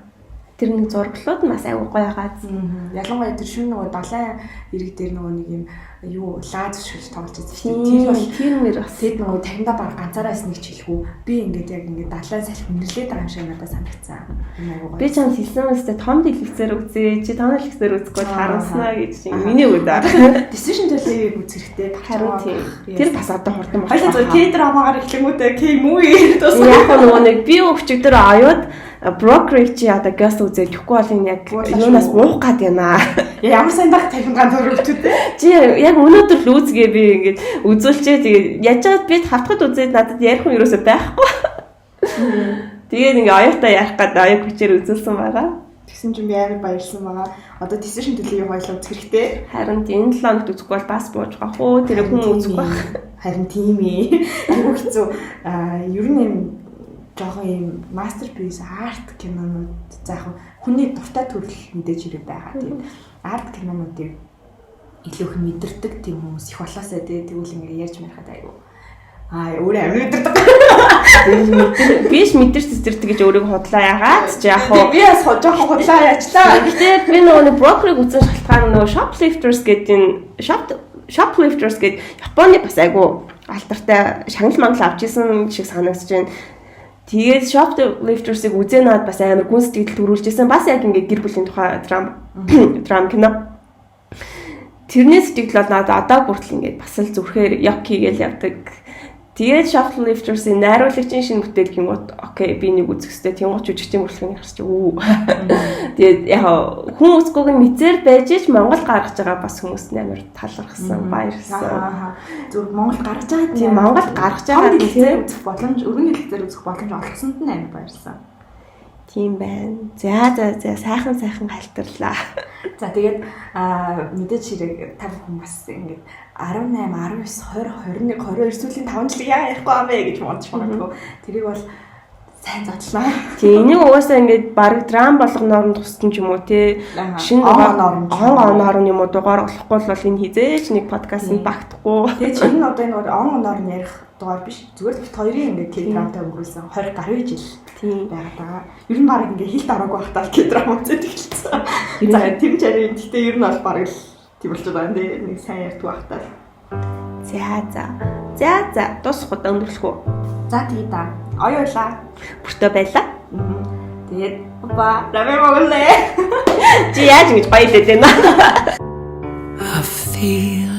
Тэр нэг зурглууд бас айгүй гоё хааз. Ялангуяа тэр шүн нөгөө далайн ирэг дээр нөгөө нэг юм юу лаз шүлж тоглож байсан шүү дээ. Тэр бол тэр нэр бас тэд нөгөө таньда баг ганцаараа эснийг чихгүй. Би ингээд яг ингээд далайн салхи үнэрлээд байгаа юм шиг надад санагдсан. Би чамд хэлсэн үстэй том телевизээр үзье. Чи том телевизээр үзэхгүй харамснаа гэж миний үд аа. Decision төлөвийг үзэх хэрэгтэй. Харин тийм. Тэр бас одоо хурдан байна. Хоёул K-драмагаар эхлэнгүүтээ K-movie дуусна. Яг нөгөө нэг би өчигдөр аюуд brokerage одоо газ үзээд юхгүй бол энэ яг юунаас буух гад байна. Ямар сайн баг тахимгаан төрөвчүүд те. Чи яг өнөөдөр л үзгээ би ингээд үзүүлчээ тэгээд яаж чад би хавтахад үзээд надад ярих хүн ерөөсөй байхгүй. Тэгээд ингээ аюутаа ярих гад аюу хүчээр үзүүлсэн байгаа. Тэгсэн чинь би амар баярлсан байгаа. Одоо decision төлөвийн хоёул үзэх хэрэгтэй. Харин энэ 7 хоногт үзэхгүй бол бас бууж байгаа хөө тэр хүн үзэх байх. Харин тийм ээ. Айгуу хэцүү. Ер нь юм жоохон юм masterpiece арт кинонууд заах хүний дуртай төрөл мэдээж хэрэг байгаа. Тэгээд арт кинонуудыг илүү их мэдэрдэг тийм хүмүүс их болоосаа тэгвэл ингээ ярьж марихад айгуу. Өөрөө амир мэдэрдэг. Биш мэдэрч зэрдэг гэж өөрийгөө худлаа яагаад ч яг хоо би бас жоохон худлаа яачлаа. Гэтэ би нөгөө brokerыг үзсэн шалтгаан нөгөө shoplifters гэдэг shoplifters гэдэг Японы бас айгуу алдартай шагнал мангал авч исэн шиг санагдаж байна. Тэгээд shoplifters-ыг үзэнаад бас амар гүн сэтгэл төрүүлжсэн. Бас яг ингээд гэр бүлийн тухай драм кино. Тэрнээс сэтгэл бол надад одоо хүртэл ингээд бас л зүрхээр Yoki гэж явдаг. Тэгээд shoplifters-ийн найруулагчийн шинэ бүтээл гингууд окей би нэг үзэх хэрэгтэй. Тэнгуут жүжигчдийн бүрэлдэхүүн гарч үү. Тэгээд яг хүн үзэхгүйг нь мэдээр байж ч Монгол гаргаж байгаа бас хүмүүст амар талархсан, баярлсан. Зөв Монгол гаргаж байгаа тийм Монгол гаргаж байгаа тийм үзэх боломж, өргөн хэлээр үзэх боломж олгосонд нь амар баярлсан. Тийм байна. За сайхан халтарлаа. За тэгээд мэдээж хэрэг тав хүмүүс ингээд 18, 19, 20, 21, 22 сүүлийн 5 жил яа ярихгүй юм бэ гэж бодож магадгүй. Тэрийг бол сайн задлаа. Тийм энийг угаасаа ингээд баг драм болгоноор нь туссан ч юм уу те. Шинэ оноор нь юм уу дугаар олохгүй бол энэ хизээч нэг подкастт багтахгүй. Тэгээд чинь одоо энэ оноор нь ярих дугаар биш. Зүгээр л бит хоёрын ингээд K-драмтай өнгөрүүлсэн 20 гаруй жил байгаа. Ер нь баг ингээд хилд ороогүй байхдаа K-драм үзэж эхэлсэн. За тийм ч арай гэхдээ ер нь бол баг л тийм болчиход байна дээ. Нэг сайн ярьдаг байхдаа. За дуусах удаа өнгөрлөх үү? За тэгээ да. Оёолаа. Бүртөө байлаа. Тэгээд ба рамэ моглээ. Чи яаж ингэж баялаад байна? I feel